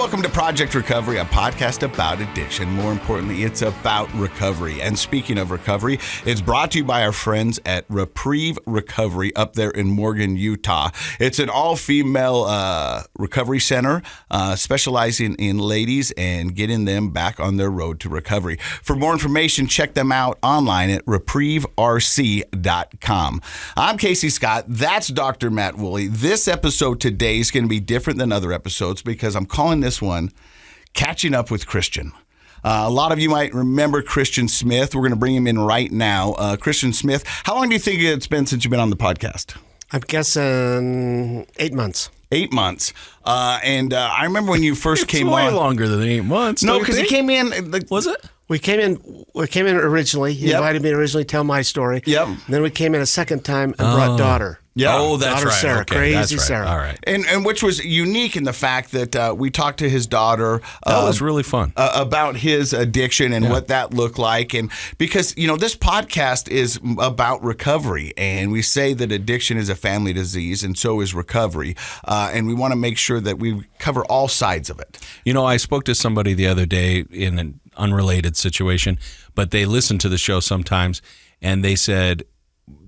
welcome to Project Recovery, a podcast about addiction. More importantly, it's about recovery. And speaking of recovery, it's brought to you by our friends at Reprieve Recovery up there in Morgan, Utah. It's an all-female recovery center specializing in ladies and getting them back on their road to recovery. For more information, check them out online at reprieverc.com. I'm Casey Scott. That's Dr. Matt Woolley. This episode today is going to be different than other episodes because I'm calling this one Catching Up with Christian. A lot of you might remember Christian Smith. We're going to bring him in right now. Christian Smith, how long do you think it's been since you've been on the podcast? I'm guessing 8 months. 8 months. I remember when you first came on. It's way longer than 8 months. No, because it came in. Was it? We came in originally. He invited me to originally tell my story. Yep. Then we came in a second time and brought daughter. Yeah. Oh, that's daughter right. Sarah, Okay, crazy that's right. Sarah. All right. And which was unique in the fact that we talked to his daughter. That was really fun. About his addiction and what that looked like. And because, this podcast is about recovery. And we say that addiction is a family disease and so is recovery. And we want to make sure that we cover all sides of it. I spoke to somebody the other day in an unrelated situation, but they listen to the show sometimes, and they said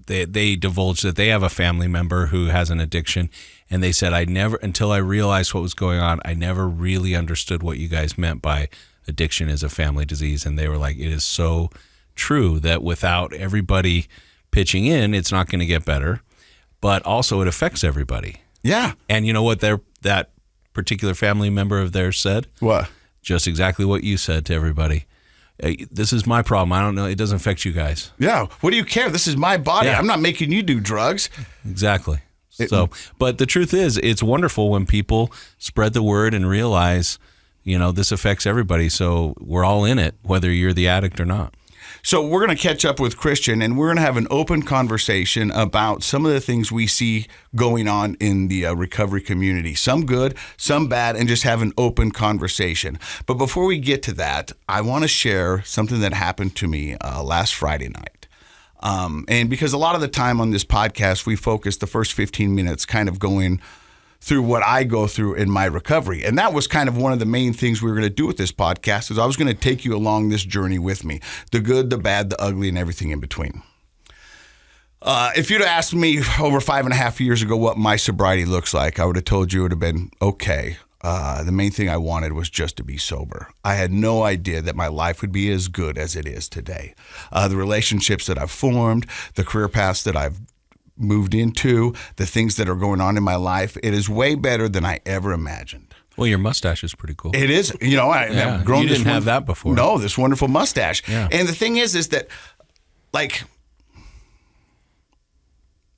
they divulged that they have a family member who has an addiction, and they said, until I realized what was going on, I never really understood what you guys meant by addiction is a family disease. And they were like, it is so true that without everybody pitching in, it's not going to get better, but also it affects everybody. Yeah. And you know what that particular family member of theirs said? What? Just exactly what you said to everybody. Hey, this is my problem. I don't know. It doesn't affect you guys. Yeah. What do you care? This is my body. Yeah. I'm not making you do drugs. Exactly. But the truth is, it's wonderful when people spread the word and realize, this affects everybody. So we're all in it, whether you're the addict or not. So we're going to catch up with Christian, and we're going to have an open conversation about some of the things we see going on in the recovery community. Some good, some bad, and just have an open conversation. But before we get to that, I want to share something that happened to me last Friday night. And because a lot of the time on this podcast, we focus the first 15 minutes kind of going through what I go through in my recovery. And that was kind of one of the main things we were going to do with this podcast is I was going to take you along this journey with me, the good, the bad, the ugly, and everything in between. If you'd asked me over 5.5 years ago what my sobriety looks like, I would have told you it would have been okay. The main thing I wanted was just to be sober. I had no idea that my life would be as good as it is today. The relationships that I've formed, the career paths that I've moved into, the things that are going on in my life, it is way better than I ever imagined. Well, your mustache is pretty cool. It is. I've grown you didn't have that before. No, this wonderful mustache. Yeah. And the thing is that,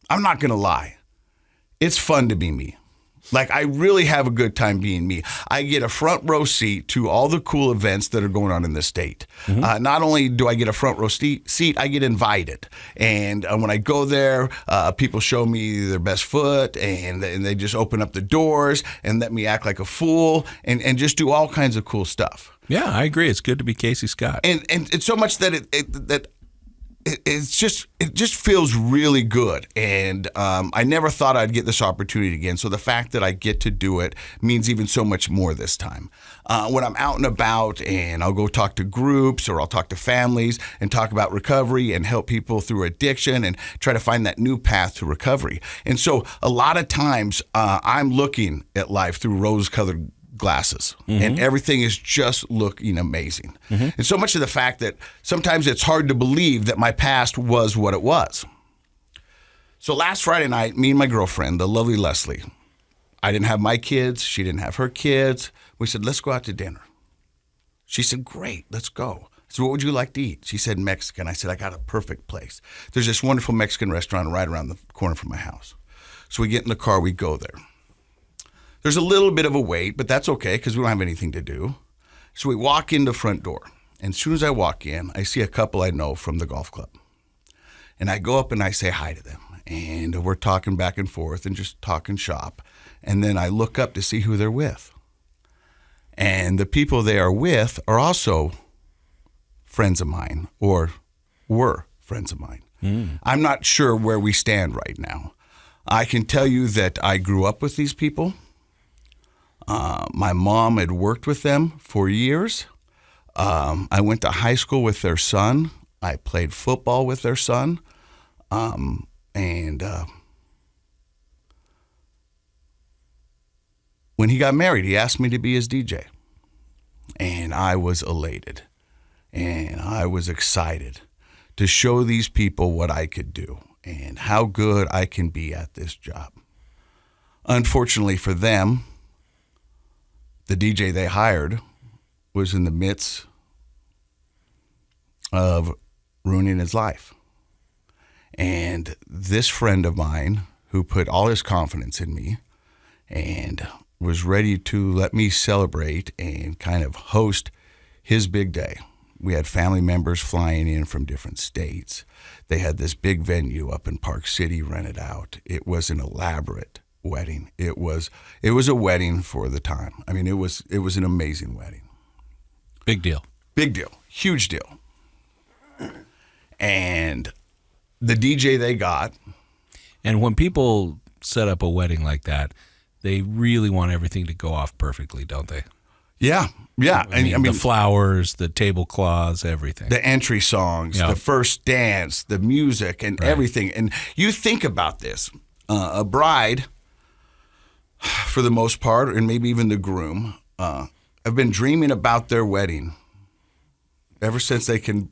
I'm not going to lie. It's fun to be me. I really have a good time being me. I get a front row seat to all the cool events that are going on in the state. Mm-hmm. Not only do I get a front row seat, I get invited. And when I go there, people show me their best foot, and they just open up the doors and let me act like a fool and just do all kinds of cool stuff. Yeah, I agree. It's good to be Casey Scott. And it's so much that it just feels really good. And I never thought I'd get this opportunity again. So the fact that I get to do it means even so much more this time. When I'm out and about and I'll go talk to groups or I'll talk to families and talk about recovery and help people through addiction and try to find that new path to recovery. And so a lot of times I'm looking at life through rose-colored glasses, and everything is just looking amazing. And so much of the fact that sometimes it's hard to believe that my past was what it was. So last Friday night, me and my girlfriend, the lovely Leslie, I didn't have my kids, she didn't have her kids. We said, let's go out to dinner. She said, great, let's go. I said, what would you like to eat? She said, Mexican. I said, I got a perfect place. There's this wonderful Mexican restaurant right around the corner from my house. So we get in the car, we go there. There's a little bit of a wait, but that's okay because we don't have anything to do. So we walk in the front door. And as soon as I walk in, I see a couple I know from the golf club. And I go up and I say hi to them. And we're talking back and forth and just talking shop. And then I look up to see who they're with. And the people they are with are also friends of mine or were friends of mine. I'm not sure where we stand right now. I can tell you that I grew up with these people. My mom had worked with them for years. I went to high school with their son. I played football with their son. When he got married, he asked me to be his DJ. And I was elated. And I was excited to show these people what I could do and how good I can be at this job. Unfortunately for them, the DJ they hired was in the midst of ruining his life. And this friend of mine, who put all his confidence in me and was ready to let me celebrate and kind of host his big day. We had family members flying in from different states. They had this big venue up in Park City rented out. It was an elaborate wedding. It was a wedding for the time. I mean, it was an amazing wedding. Big deal. Big deal. Huge deal. And the DJ they got. And when people set up a wedding like that, they really want everything to go off perfectly, don't they? Yeah. Yeah. I mean, the flowers, the tablecloths, everything. The entry songs, the first dance, the music, and everything. And you think about this. A bride, for the most part, and maybe even the groom, have been dreaming about their wedding ever since they could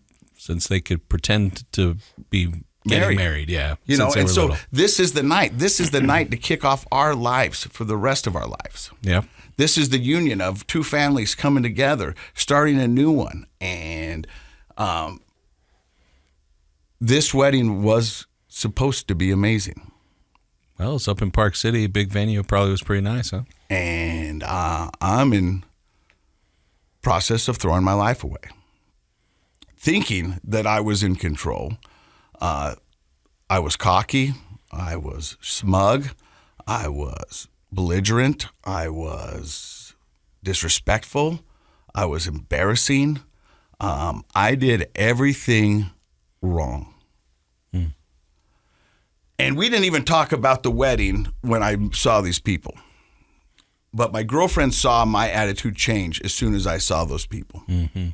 pretend to be getting married, yeah. You know, and so little. this is the night. This is the night to kick off our lives for the rest of our lives. Yeah. This is the union of two families coming together, starting a new one. And this wedding was supposed to be amazing. Well, it's up in Park City, big venue, probably was pretty nice, huh? And I'm in process of throwing my life away, thinking that I was in control. I was cocky, I was smug, I was belligerent, I was disrespectful, I was embarrassing. I did everything wrong. And we didn't even talk about the wedding when I saw these people. But my girlfriend saw my attitude change as soon as I saw those people. Mm-hmm.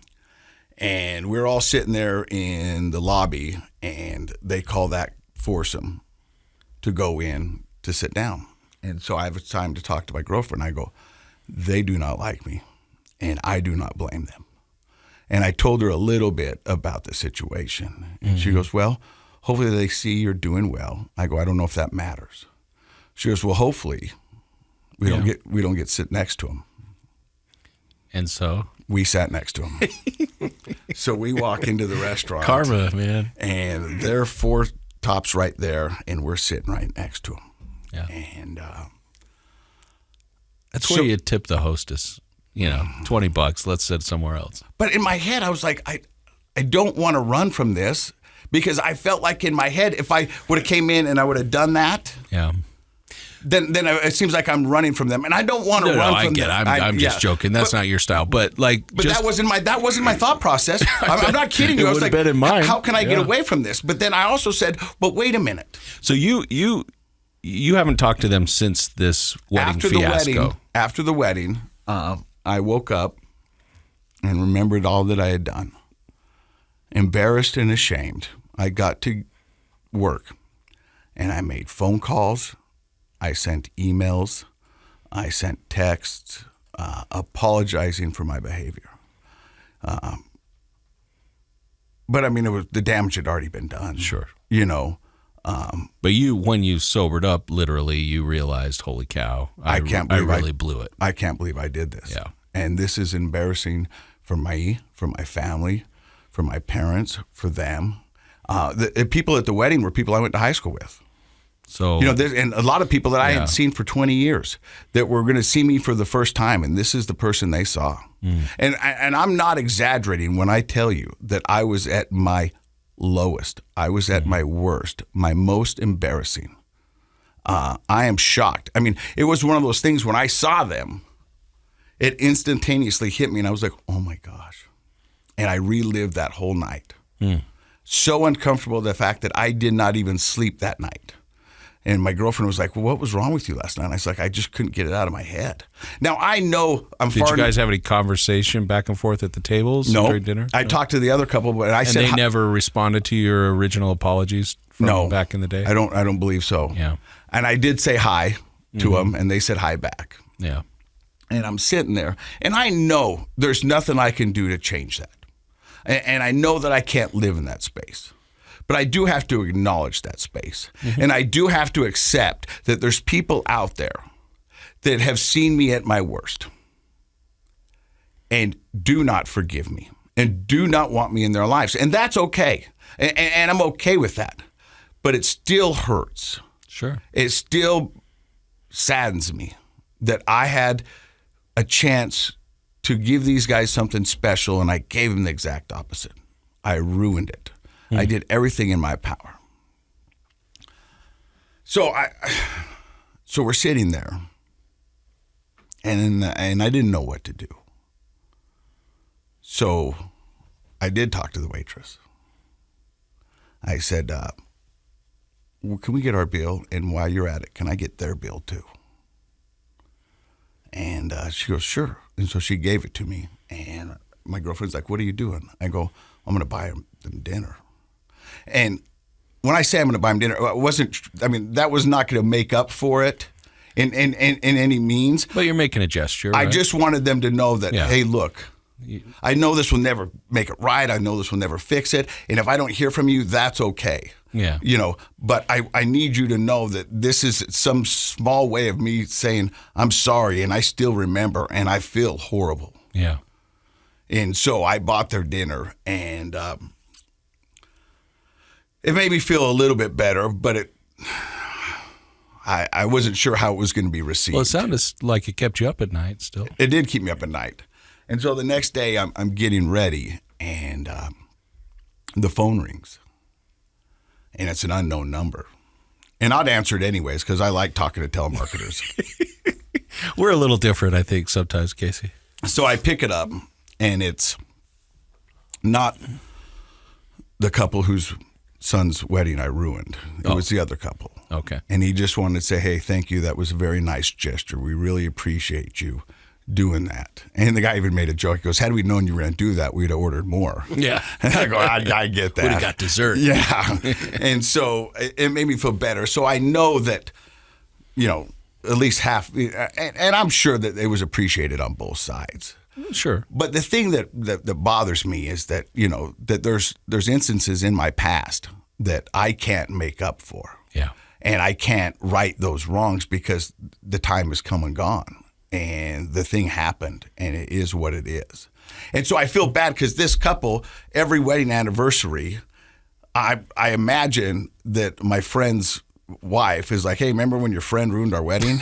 And we were all sitting there in the lobby, and they call that foursome to go in to sit down. And so I have time to talk to my girlfriend. I go, they do not like me, and I do not blame them. And I told her a little bit about the situation. And she goes, well, hopefully they see you're doing well. I go, I don't know if that matters. She goes, well, hopefully we don't get to sit next to them. And so? We sat next to him. So we walk into the restaurant. Karma, man. And there are four tops right there, and we're sitting right next to him. Yeah. And that's where you tip the hostess. You know, $20, let's sit somewhere else. But in my head, I was like, I don't want to run from this, because I felt like in my head, if I would have came in and I would have done that, then it seems like I'm running from them, and I don't want to run from them. I'm just joking. That's not your style. But that wasn't my thought process. I'm not kidding you. I was like, how can I get away from this? But then I also said, but wait a minute. So you haven't talked to them since this wedding fiasco. After the wedding, I woke up and remembered all that I had done. Embarrassed and ashamed, I got to work, and I made phone calls. I sent emails, I sent texts, apologizing for my behavior. But I mean, the damage had already been done. Sure. You know. But when you sobered up, literally, you realized, holy cow, I really blew it. I can't believe I did this. Yeah. And this is embarrassing for me, for my family, for my parents, for them. The people at the wedding were people I went to high school with. So, and a lot of people that I had seen for 20 years that were going to see me for the first time, and this is the person they saw. And I'm not exaggerating when I tell you that I was at my lowest. I was at my worst, my most embarrassing. I am shocked. I mean, it was one of those things when I saw them, it instantaneously hit me, and I was like, oh my gosh. And I relived that whole night. So uncomfortable, the fact that I did not even sleep that night. And my girlfriend was like, well, what was wrong with you last night? And I was like, I just couldn't get it out of my head. Now, I know I'm Did you guys have any conversation back and forth at the tables during dinner? I talked to the other couple, but I said... And they never responded to your original apologies from back in the day? I don't believe so. Yeah. And I did say hi to them, and they said hi back. Yeah. And I'm sitting there, and I know there's nothing I can do to change that. And I know that I can't live in that space. But I do have to acknowledge that space. And I do have to accept that there's people out there that have seen me at my worst and do not forgive me and do not want me in their lives. And that's okay. And I'm okay with that. But it still hurts. Sure. It still saddens me that I had a chance to give these guys something special and I gave them the exact opposite. I ruined it. I did everything in my power. So we're sitting there, and I didn't know what to do. So I did talk to the waitress. I said, well, can we get our bill? And while you're at it, can I get their bill too? And she goes, sure. And so she gave it to me. And my girlfriend's like, what are you doing? I go, I'm going to buy them dinner. And when I say I'm going to buy them dinner, that was not going to make up for it in any means. But you're making a gesture, right? I just wanted them to know that, hey, look, I know this will never make it right. I know this will never fix it. And if I don't hear from you, that's okay. Yeah. But I need you to know that this is some small way of me saying I'm sorry and I still remember and I feel horrible. Yeah. And so I bought their dinner and it made me feel a little bit better, but I wasn't sure how it was going to be received. Well, it sounded like it kept you up at night still. It did keep me up at night. And so the next day I'm getting ready and the phone rings. And it's an unknown number. And I'd answer it anyways because I like talking to telemarketers. We're a little different, I think, sometimes, Casey. So I pick it up, and it's not the couple whose son's wedding I ruined. It was the other couple. Okay. And he just wanted to say, hey, thank you. That was a very nice gesture. We really appreciate you doing that. And the guy even made a joke. He goes, had we known you were going to do that, we'd have ordered more. Yeah. And I go, I get that. Would have got dessert. Yeah. And so it made me feel better. So I know that, at least half, and I'm sure that it was appreciated on both sides. Sure. But the thing that bothers me is that, that there's instances in my past that I can't make up for. Yeah. And I can't right those wrongs because the time has come and gone. And the thing happened, and it is what it is. And so I feel bad because this couple, every wedding anniversary, I imagine that my friend's wife is like, hey, remember when your friend ruined our wedding?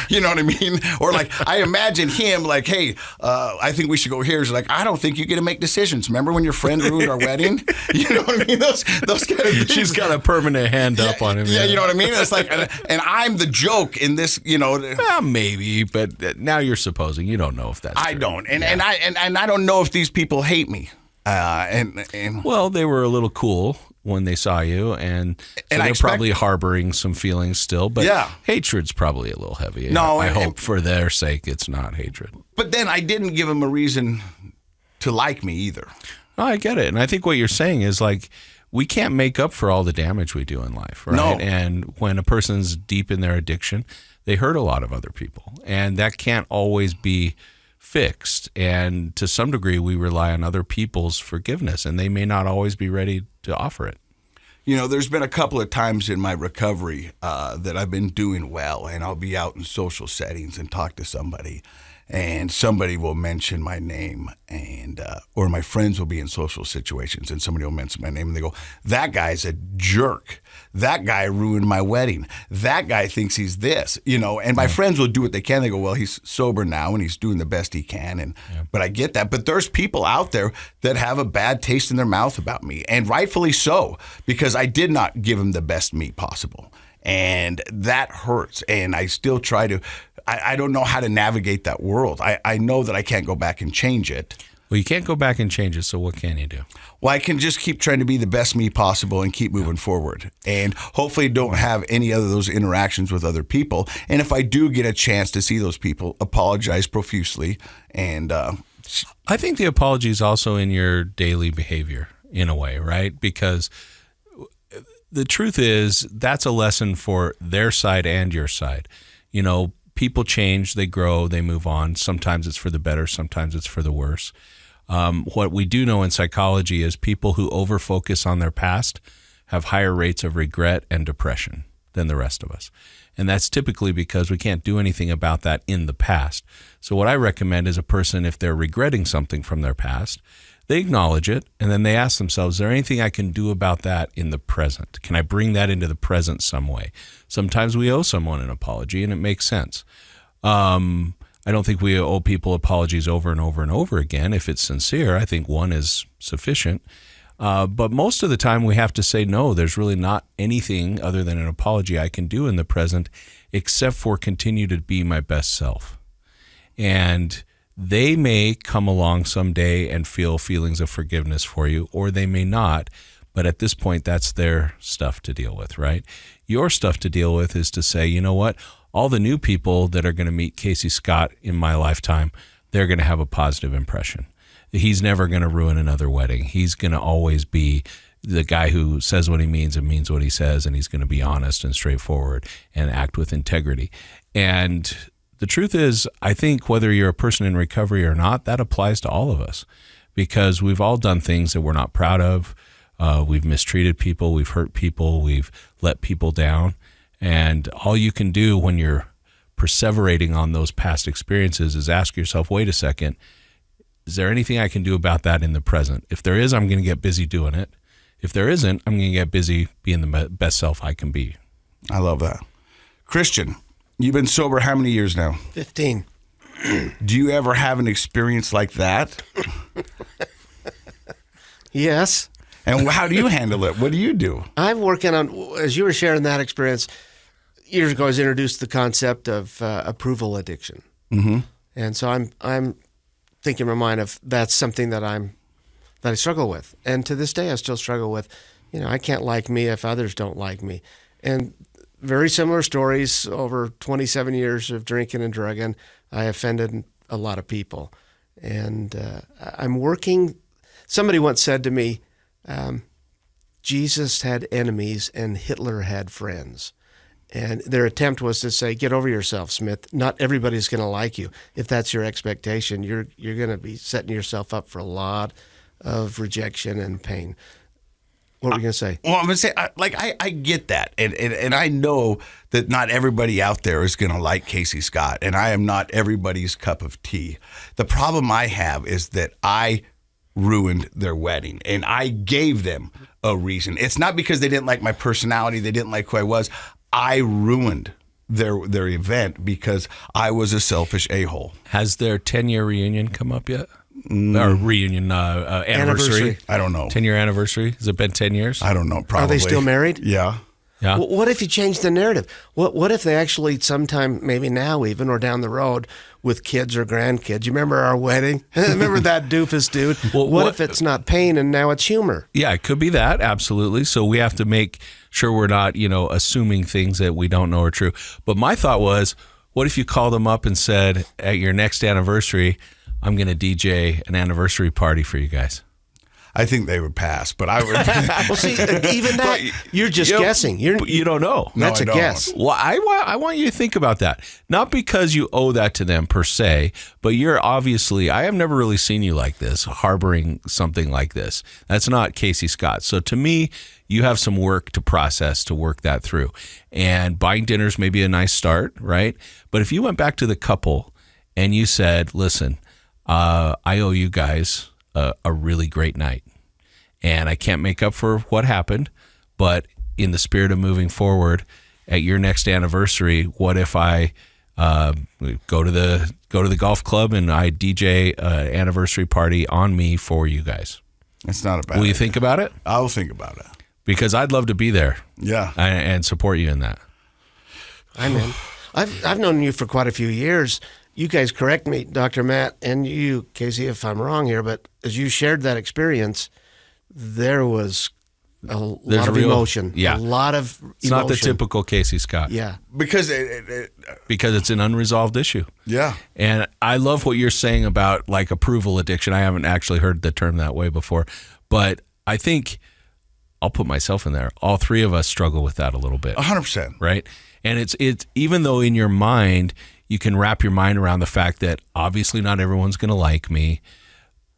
You know what I mean? Or like, I imagine him like, hey, I think we should go here. He's like, I don't think you get to make decisions. Remember when your friend ruined our wedding? You know what I mean? Those kind of things. She's got a permanent hand up on him. Yeah, you know what I mean? It's like, and I'm the joke in this, Well, maybe, but now you're supposing. You don't know if that's I true. don't. And I don't know if these people hate me. And well, they were a little cool when they saw you, and they're probably harboring some feelings still, but hatred's probably a little heavy. No, I hope for their sake it's not hatred. But then I didn't give them a reason to like me either. No, I get it. And I think what you're saying is like, we can't make up for all the damage we do in life, right? No. And when a person's deep in their addiction, they hurt a lot of other people, and that can't always be fixed. And to some degree, we rely on other people's forgiveness, and they may not always be ready to offer it. There's been a couple of times in my recovery that I've been doing well, and I'll be out in social settings and talk to somebody, and somebody will mention my name, and or my friends will be in social situations, and somebody will mention my name, and they go, that guy's a jerk. That guy ruined my wedding. That guy thinks he's this, and my friends will do what they can. They go, well, he's sober now, and he's doing the best he can, but I get that. But there's people out there that have a bad taste in their mouth about me, and rightfully so, because I did not give them the best me possible. And that hurts, and I still try to, I don't know how to navigate that world. I know that I can't go back and change it. Well, you can't go back and change it, so what can you do? Well, I can just keep trying to be the best me possible and keep moving forward. And hopefully don't have any of those interactions with other people. And if I do get a chance to see those people, apologize profusely. And I think the apology is also in your daily behavior in a way, right? Because the truth is that's a lesson for their side and your side. You know, people change, they grow, they move on. Sometimes it's for the better, sometimes it's for the worse. What we do know in psychology is people who overfocus on their past have higher rates of regret and depression than the rest of us. And that's typically because we can't do anything about that in the past. So what I recommend is a person, if they're regretting something from their past, they acknowledge it, and then they ask themselves, is there anything I can do about that in the present? Can I bring that into the present some way? Sometimes we owe someone an apology, and it makes sense. I don't think we owe people apologies over and over and over again. If it's sincere, I think one is sufficient. But most of the time we have to say, no, there's really not anything other than an apology I can do in the present except for continue to be my best self. And they may come along someday and feel feelings of forgiveness for you, or they may not. But at this point, that's their stuff to deal with, right? Your stuff to deal with is to say, you know what? All the new people that are going to meet Casey Scott in my lifetime, they're going to have a positive impression. He's never going to ruin another wedding. He's going to always be the guy who says what he means and means what he says, and he's going to be honest and straightforward and act with integrity. And the truth is, I think whether you're a person in recovery or not, that applies to all of us because we've all done things that we're not proud of. We've mistreated people, we've hurt people, we've let people down. And all you can do when you're perseverating on those past experiences is ask yourself, wait a second, is there anything I can do about that in the present? If there is, I'm going to get busy doing it. If there isn't, I'm going to get busy being the best self I can be. I love that. Christian, you've been sober how many years now? 15. Do you ever have an experience like that? Yes. And how do you handle it? What do you do? I'm working on, as you were sharing that experience, years ago I was introduced to the concept of approval addiction. Mm-hmm. And so I'm thinking in my mind of that's something that I struggle with. And to this day I still struggle with, I can't like me if others don't like me. And very similar stories over 27 years of drinking and drugging. I offended a lot of people. And I'm working, somebody once said to me, Jesus had enemies and Hitler had friends. And their attempt was to say, get over yourself, Smith. Not everybody's going to like you. If that's your expectation, you're going to be setting yourself up for a lot of rejection and pain. What were you going to say? Well, I'm going to say, I get that. And I know that not everybody out there is going to like Casey Scott. And I am not everybody's cup of tea. The problem I have is that I ruined their wedding. And I gave them a reason. It's not because they didn't like my personality. They didn't like who I was. I ruined their event because I was a selfish a-hole. Has their 10-year reunion come up yet? Or reunion anniversary? I don't know. 10-year anniversary? Has it been 10 years? I don't know. Probably. Are they still married? Yeah. Yeah. What if you change the narrative? What if they actually sometime, maybe now even, or down the road with kids or grandkids, you remember our wedding? Remember that doofus dude? Well, what if it's not pain and now it's humor? Yeah, it could be that, absolutely. So we have to make sure we're not, assuming things that we don't know are true. But my thought was, what if you called them up and said, at your next anniversary, I'm going to DJ an anniversary party for you guys? I think they would pass, but I would. Well, see, even that, you're just guessing. You don't know. No, That's I a don't. guess. Well, I want you to think about that. Not because you owe that to them per se, but you're obviously, I have never really seen you like this, harboring something like this. That's not Casey Scott. So to me, you have some work to process, to work that through. And buying dinners may be a nice start, right? But if you went back to the couple and you said, listen, I owe you guys a really great night. And I can't make up for what happened, but in the spirit of moving forward, at your next anniversary, what if I go to the golf club and I DJ an anniversary party on me for you guys? It's not a bad Will you idea. think about it? I'll think about it. Because I'd love to be there. Yeah. And support you in that. I'm in. I've known you for quite a few years, you guys correct me, Dr. Matt, and you, Casey, if I'm wrong here, but as you shared that experience, there was a lot of emotion. Yeah. A lot of emotion. It's not the typical Casey Scott. Yeah. Because Because it's an unresolved issue. yeah. And I love what you're saying about like approval addiction. I haven't actually heard the term that way before, but I think I'll put myself in there. All three of us struggle with that a little bit. 100%. Right? And it's even though in your mind you can wrap your mind around the fact that obviously not everyone's going to like me,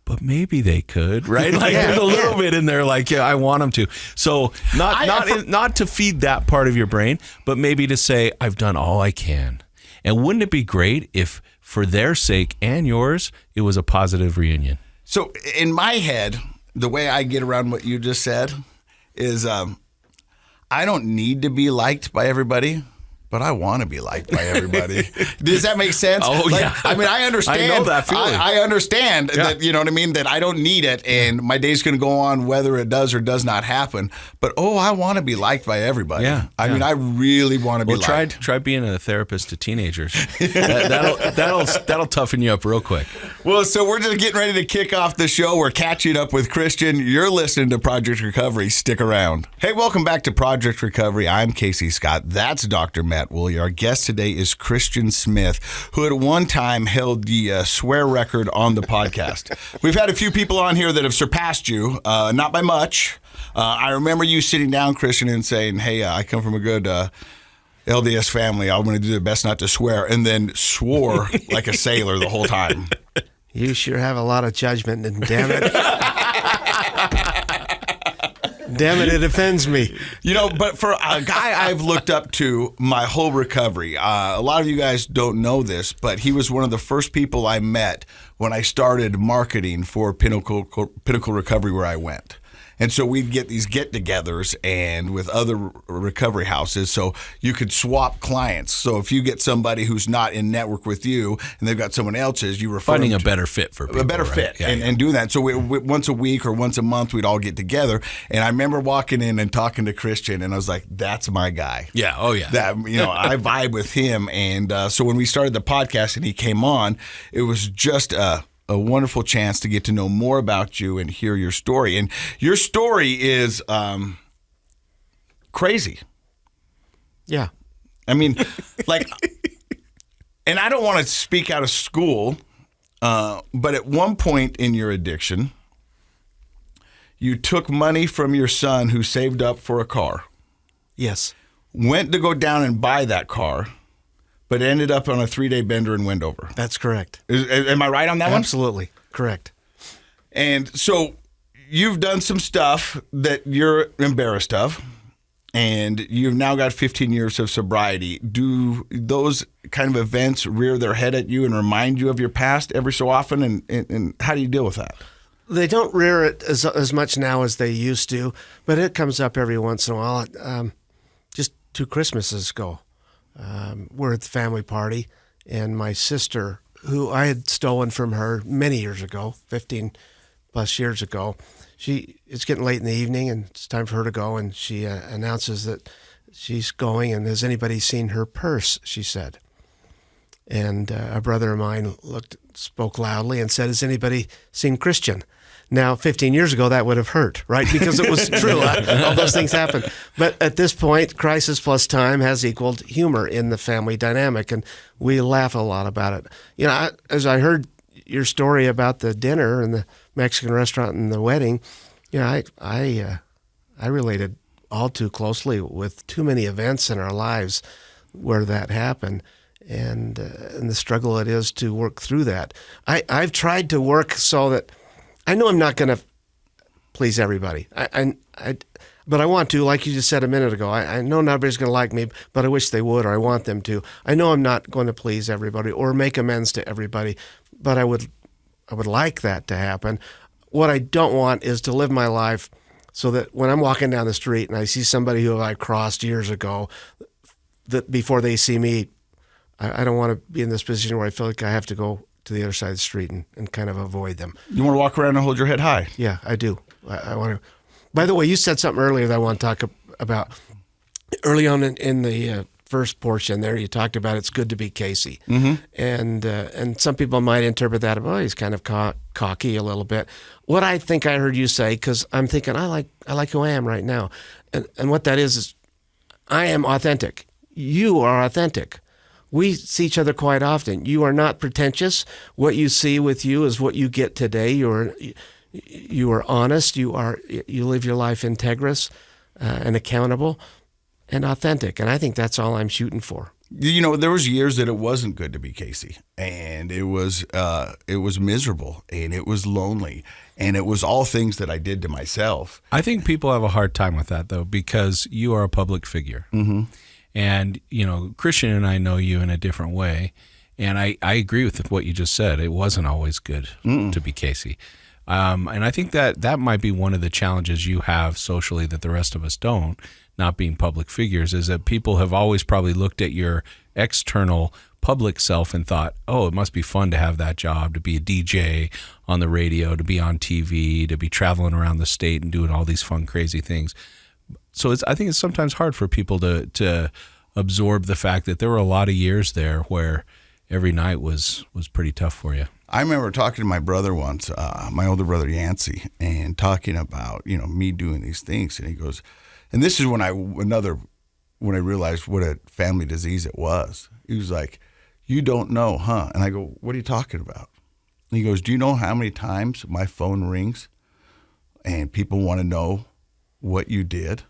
but maybe they could, right? Like there's a little bit in there, like I want them to. So not to feed that part of your brain, but maybe to say I've done all I can. And wouldn't it be great if, for their sake and yours, it was a positive reunion? So in my head, the way I get around what you just said is I don't need to be liked by everybody, but I want to be liked by everybody. Does that make sense? Oh, yeah. I mean, I understand. I know that feeling. I understand that, you know what I mean, that I don't need it, and my day's going to go on whether it does or does not happen. But, I want to be liked by everybody. Yeah. I mean, I really want to be liked. Try being a therapist to teenagers. That'll toughen you up real quick. Well, so we're just getting ready to kick off the show. We're catching up with Christian. You're listening to Project Recovery. Stick around. Hey, welcome back to Project Recovery. I'm Casey Scott. That's Dr. Matt Woolley. Our guest today is Christian Smith, who at one time held the swear record on the podcast. We've had a few people on here that have surpassed you, not by much. I remember you sitting down, Christian, and saying, hey, I come from a good LDS family. I'm going to do the best not to swear, and then swore like a sailor the whole time. You sure have a lot of judgment, and damn it. Damn it, it offends me. You know, but for a guy I've looked up to my whole recovery, a lot of you guys don't know this, but he was one of the first people I met when I started marketing for Pinnacle Recovery where I went. And so we'd get these get-togethers and with other recovery houses, so you could swap clients. So if you get somebody who's not in network with you and they've got someone else's, you refer Finding them a better fit for people. A better fit and do that. So we, once a week or once a month, we'd all get together. And I remember walking in and talking to Christian, and I was like, that's my guy. Yeah, oh yeah. That, I vibe with him. And so when we started the podcast and he came on, it was just a wonderful chance to get to know more about you and hear your story. And your story is crazy. Yeah. I mean, like, and I don't want to speak out of school, but at one point in your addiction, you took money from your son who saved up for a car. Yes. Went to go down and buy that car, but ended up on a 3-day bender in Wendover. That's correct. Am I right on that one? Absolutely. Correct. And so you've done some stuff that you're embarrassed of, and you've now got 15 years of sobriety. Do those kind of events rear their head at you and remind you of your past every so often? And how do you deal with that? They don't rear it as much now as they used to, but it comes up every once in a while. Just 2 Christmases ago. We're at the family party, and my sister, who I had stolen from her many years ago, 15 plus years ago, it's getting late in the evening, and it's time for her to go, and she announces that she's going, and has anybody seen her purse, she said. And a brother of mine spoke loudly and said, has anybody seen Christian? Now, 15 years ago, that would have hurt, right? Because it was true. All those things happen. But at this point, crisis plus time has equaled humor in the family dynamic, and we laugh a lot about it. As I heard your story about the dinner and the Mexican restaurant and the wedding, I related all too closely with too many events in our lives where that happened, and the struggle it is to work through that. I've tried to work so that I know I'm not going to please everybody. But I want to, like you just said a minute ago. I know not everybody's going to like me, but I wish they would, or I want them to. I know I'm not going to please everybody or make amends to everybody, but I would like that to happen. What I don't want is to live my life so that when I'm walking down the street and I see somebody who I crossed years ago, that before they see me, I don't want to be in this position where I feel like I have to go to the other side of the street and kind of avoid them. You want to walk around and hold your head high? Yeah, I do. I want to. By the way, you said something earlier that I want to talk about. Early on in the first portion there, you talked about it's good to be Casey. And some people might interpret that, oh, he's kind of cocky a little bit. What I think I heard you say, because I'm thinking, I like who I am right now. And what that is I am authentic. You are authentic. We see each other quite often. You are not pretentious. What you see with you is what you get today. You are honest. You live your life integrous and accountable and authentic. And I think that's all I'm shooting for. You know, there was years that it wasn't good to be Casey, and it was miserable, and it was lonely, and it was all things that I did to myself. I think people have a hard time with that, though, because you are a public figure. And, you know, Christian and I know you in a different way, and I agree with what you just said. It wasn't always good to be Casey. And I think that might be one of the challenges you have socially that the rest of us don't, not being public figures, is that people have always probably looked at your external public self and thought, oh, it must be fun to have that job, to be a DJ on the radio, to be on TV, to be traveling around the state and doing all these fun, crazy things. So I think it's sometimes hard for people to absorb the fact that there were a lot of years there where every night was pretty tough for you. I remember talking to my brother once, my older brother Yancey, and talking about, you know, me doing these things. And he goes, and this is when I realized what a family disease it was. He was like, you don't know, huh? And I go, what are you talking about? And he goes, do you know how many times my phone rings and people want to know what you did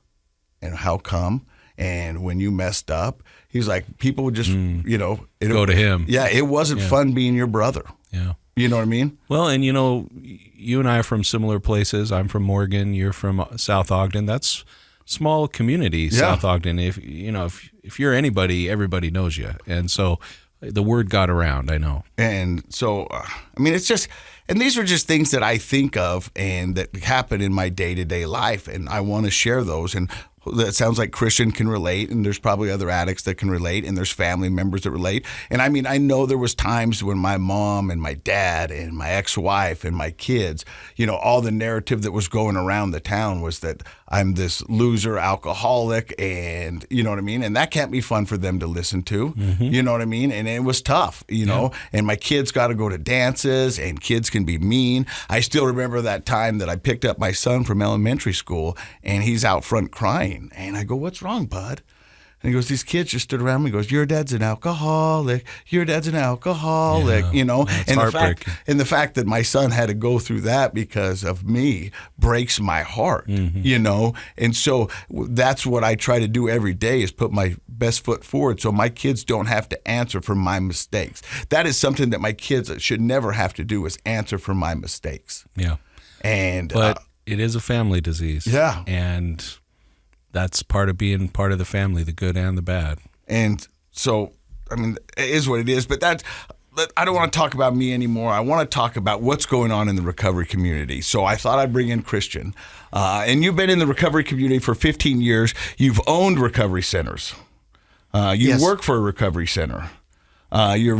and how come? And when you messed up, he's like, people would just, you know, go to him. Yeah, it wasn't fun being your brother. Yeah. You know what I mean? Well, and you know, you and I are from similar places. I'm from Morgan. You're from South Ogden. That's small community, South Ogden. If you're anybody, everybody knows you. And so the word got around, I know. And so, I mean, it's just, and these are just things that I think of and that happen in my day-to-day life. And I want to share those. And that sounds like Christian can relate, and there's probably other addicts that can relate, and there's family members that relate. And I mean, I know there was times when my mom and my dad and my ex-wife and my kids, you know, all the narrative that was going around the town was that I'm this loser alcoholic, and you know what I mean? And that can't be fun for them to listen to, you know what I mean? And it was tough, you know, and my kids got to go to dances, and kids can be mean. I still remember that time that I picked up my son from elementary school, and he's out front crying. And I go, what's wrong, bud? And he goes, these kids just stood around me. He goes, your dad's an alcoholic. Your dad's an alcoholic, you know. And the fact that my son had to go through that because of me breaks my heart, you know. And so that's what I try to do every day, is put my best foot forward so my kids don't have to answer for my mistakes. That is something that my kids should never have to do, is answer for my mistakes. Yeah. But it is a family disease. Yeah. And that's part of being part of the family, the good and the bad. And so, I mean, it is what it is. But I don't want to talk about me anymore. I want to talk about what's going on in the recovery community. So I thought I'd bring in Christian. And you've been in the recovery community for 15 years. You've owned recovery centers. You work for a recovery center. You're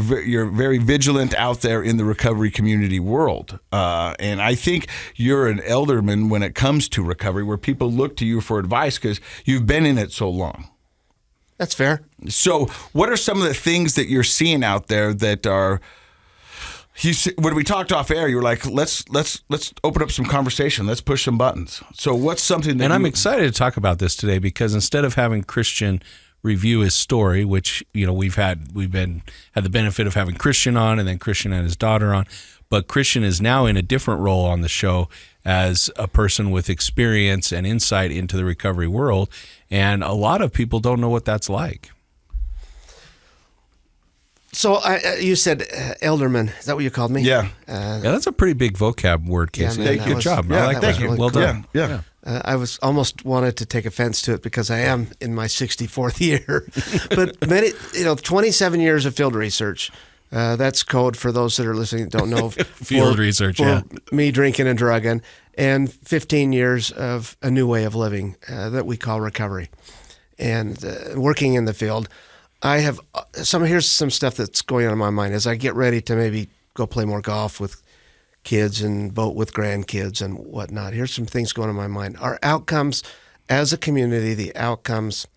very vigilant out there in the recovery community world. And I think you're an elderman when it comes to recovery, where people look to you for advice because you've been in it so long. That's fair. So what are some of the things that you're seeing out there that are, when we talked off air, you were like, let's open up some conversation. Let's push some buttons. So what's something that I'm excited to talk about this today, because instead of having Christian review his story, which, you know, we've had the benefit of having Christian on, and then Christian and his daughter on, but Christian is now in a different role on the show as a person with experience and insight into the recovery world, and a lot of people don't know what that's like. So you said elderman. Is that what you called me? Yeah. That's a pretty big vocab word, Casey. Yeah, Good job. Yeah, I like thank that. you. Well done. Yeah. I was almost wanted to take offense to it because I am in my 64th year. But 27 years of field research. That's code for those that are listening that don't know. Field research, for me drinking and drugging, and 15 years of a new way of living that we call recovery. And working in the field, I have here's some stuff that's going on in my mind as I get ready to maybe go play more golf with kids and boat with grandkids and whatnot. Here's some things going on in my mind. Our outcomes as a community, the outcomes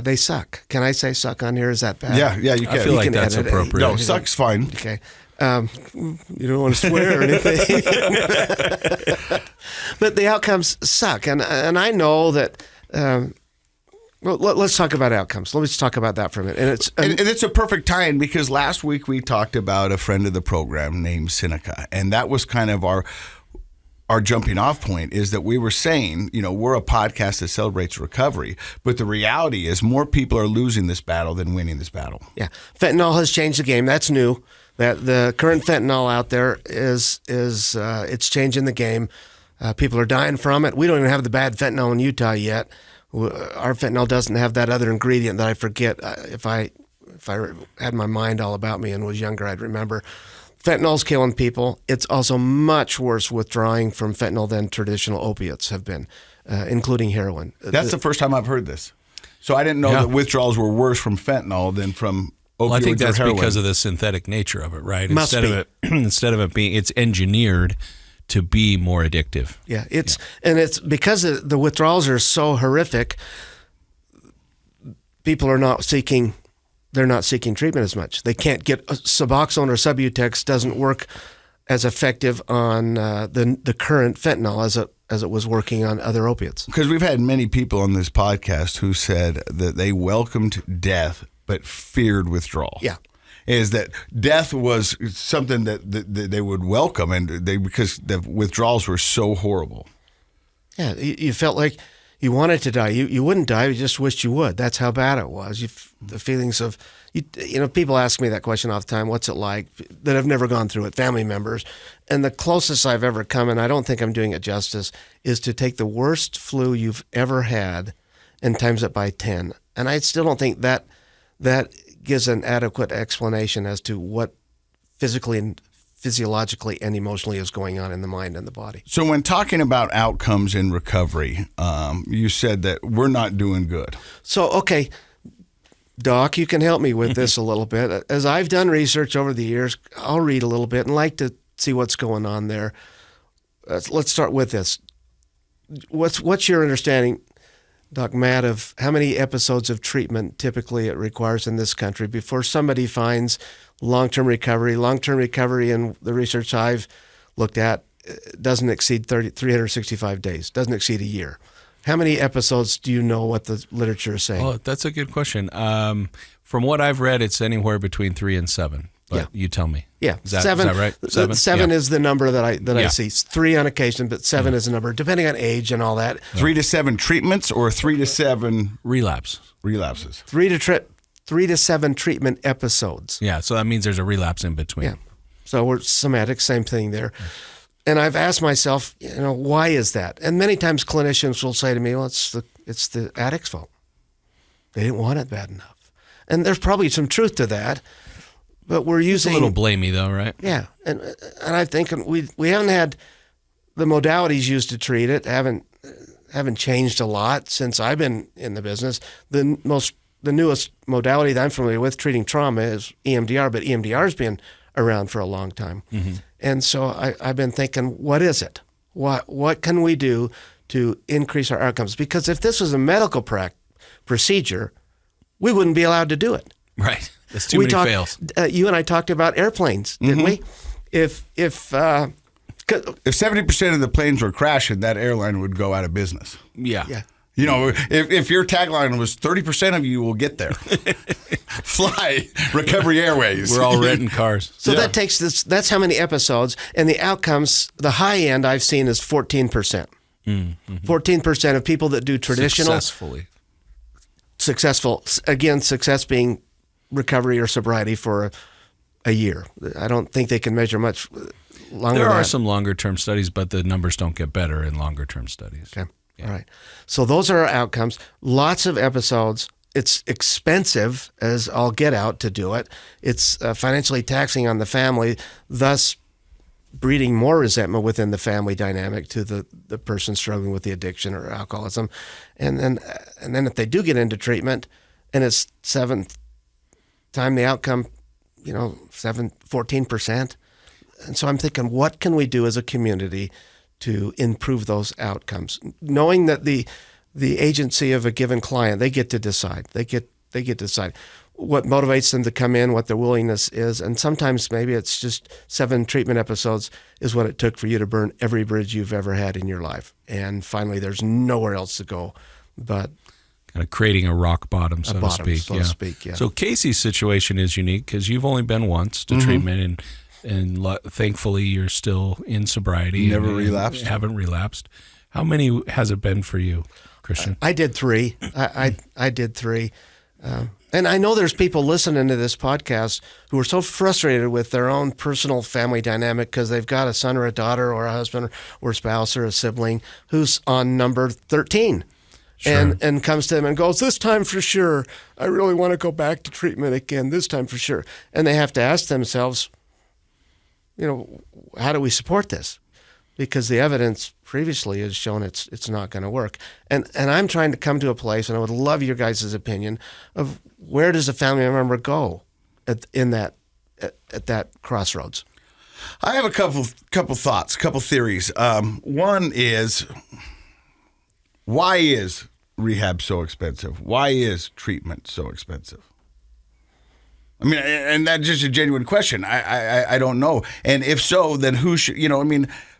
they suck. Can I say suck on here? Is that bad? Yeah, you can. I feel like that's edit it. appropriate. No, suck's fine. Okay. You don't want to swear or anything. But the outcomes suck. And I know that, well, let's talk about outcomes. Let's talk about that for a minute. And it's a perfect time because last week we talked about a friend of the program named Seneca. And that was kind of our jumping off point, is that we were saying, we're a podcast that celebrates recovery, but the reality is more people are losing this battle than winning this battle. Yeah. Fentanyl has changed the game. That's new. That the current fentanyl out there is it's changing the game. People are dying from it. We don't even have the bad fentanyl in Utah yet. Our fentanyl doesn't have that other ingredient that I forget. If I had my mind all about me and was younger, I'd remember. Fentanyl's killing people. It's also much worse withdrawing from fentanyl than traditional opiates have been, including heroin. That's the first time I've heard this. So I didn't know that withdrawals were worse from fentanyl than from opioids. Well, I think that's or heroin. because of the synthetic nature of it, right? Must be. Instead of it being, it's engineered to be more addictive. Yeah, and it's because the withdrawals are so horrific. People are not seeking. They're not seeking treatment as much. They can't get Suboxone or Subutex doesn't work as effective on the current fentanyl as it was working on other opiates. Because we've had many people on this podcast who said that they welcomed death but feared withdrawal. Yeah. Is that death was something that they would welcome, and because the withdrawals were so horrible. Yeah, you felt like you wanted to die. You wouldn't die. You just wished you would. That's how bad it was. The feelings of, people ask me that question all the time. What's it like that have never gone through it? Family members. And the closest I've ever come, and I don't think I'm doing it justice, is to take the worst flu you've ever had and times it by 10. And I still don't think that gives an adequate explanation as to what physically and physiologically and emotionally is going on in the mind and the body. So when talking about outcomes in recovery, you said that we're not doing good. So, okay, Doc, you can help me with this a little bit. As I've done research over the years, I'll read a little bit and like to see what's going on there. Let's start with this. What's your understanding, Doc Matt, of how many episodes of treatment typically it requires in this country before somebody finds long-term recovery? Long-term recovery in the research I've looked at doesn't exceed 365 days, doesn't exceed a year. How many episodes do you know what the literature is saying? Well, that's a good question. From what I've read, it's anywhere between 3 and 7. But you tell me. Yeah, is that right? 7. Seven is the number that I Yeah. see. It's 3 on occasion, but 7 is the number, depending on age and all that. 3 to 7 treatments or 3 to 7 relapse. relapses? 3 to 7 treatment episodes. Yeah, so that means there's a relapse in between. Yeah. So we're somatic, same thing there. And I've asked myself, why is that? And many times clinicians will say to me, well, it's the addict's fault. They didn't want it bad enough. And there's probably some truth to that, but we're using... It's a little blamey though, right? Yeah. And I think we haven't had the modalities used to treat it, haven't changed a lot since I've been in the business. The newest modality that I'm familiar with treating trauma is EMDR, but EMDR's been around for a long time. Mm-hmm. And so I've been thinking, what is it? What can we do to increase our outcomes? Because if this was a medical procedure, we wouldn't be allowed to do it. Right. There's too many fails. You and I talked about airplanes, didn't we? If 70% of the planes were crashing, that airline would go out of business. Yeah. Yeah. If your tagline was 30% of you will get there, fly Recovery Airways. We're all renting cars. So that takes this. That's how many episodes, and the outcomes. The high end I've seen is 14%. 14% of people that do traditional successful. Again, success being recovery or sobriety for a year. I don't think they can measure much longer. There than are that. some longer term studies, but the numbers don't get better in longer term studies. Okay. All right. So those are our outcomes. Lots of episodes. It's expensive as all get out to do it. It's financially taxing on the family, thus breeding more resentment within the family dynamic to the person struggling with the addiction or alcoholism. And then if they do get into treatment and it's 7th time the outcome, 14%. And so I'm thinking, what can we do as a community to improve those outcomes, knowing that the the agency of a given client. They get to decide. They get to decide what motivates them to come in, what their willingness is. And sometimes maybe it's just 7 treatment episodes is what it took for you to burn every bridge you've ever had in your life. And finally, there's nowhere else to go but kind of creating a rock bottom, so to speak. Yeah. So Casey's situation is unique because you've only been once to treatment, and thankfully you're still in sobriety. Never relapsed. Haven't relapsed. How many has it been for you, Christian? I did 3. I did 3. And I know there's people listening to this podcast who are so frustrated with their own personal family dynamic because they've got a son or a daughter or a husband or a spouse or a sibling who's on number 13. Sure. And comes to them and goes, this time for sure, I really want to go back to treatment again, this time for sure. And they have to ask themselves, how do we support this? Because the evidence previously has shown it's not going to work. And I'm trying to come to a place, and I would love your guys' opinion, of where does a family member go at that crossroads? I have a couple thoughts, couple theories. One is, why is rehab so expensive? Why is treatment so expensive? I mean, and that's just a genuine question. I don't know. And if so, then who should,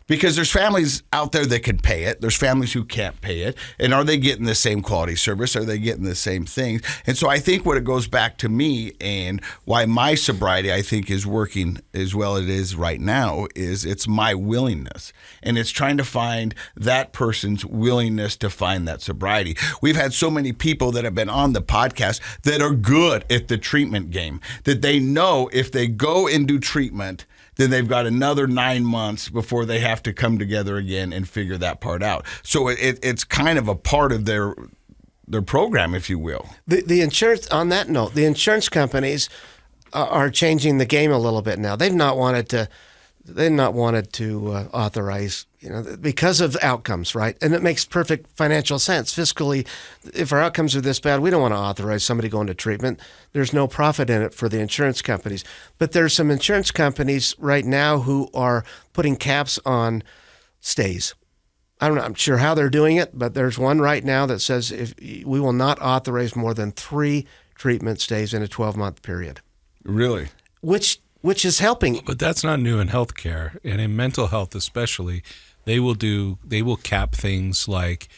because there's families out there that can pay it. There's families who can't pay it. And are they getting the same quality service? Are they getting the same things? And so I think what it goes back to me and why my sobriety, I think, is working as well as it is right now is it's my willingness. And it's trying to find that person's willingness to find that sobriety. We've had so many people that have been on the podcast that are good at the treatment game, that they know if they go and do treatment, then they've got another 9 months before they have to come together again and figure that part out. So it's kind of a part of their program, if you will. The insurance, on that note, the insurance companies are changing the game a little bit now. They've not wanted to authorize, because of outcomes, right? And it makes perfect financial sense. Fiscally, if our outcomes are this bad, we don't want to authorize somebody going to treatment. There's no profit in it for the insurance companies. But there's some insurance companies right now who are putting caps on stays. I'm sure how they're doing it, but there's one right now that says if we will not authorize more than 3 treatment stays in a 12-month period. Really? Which is helping. But that's not new in healthcare, and in mental health especially. They will cap things like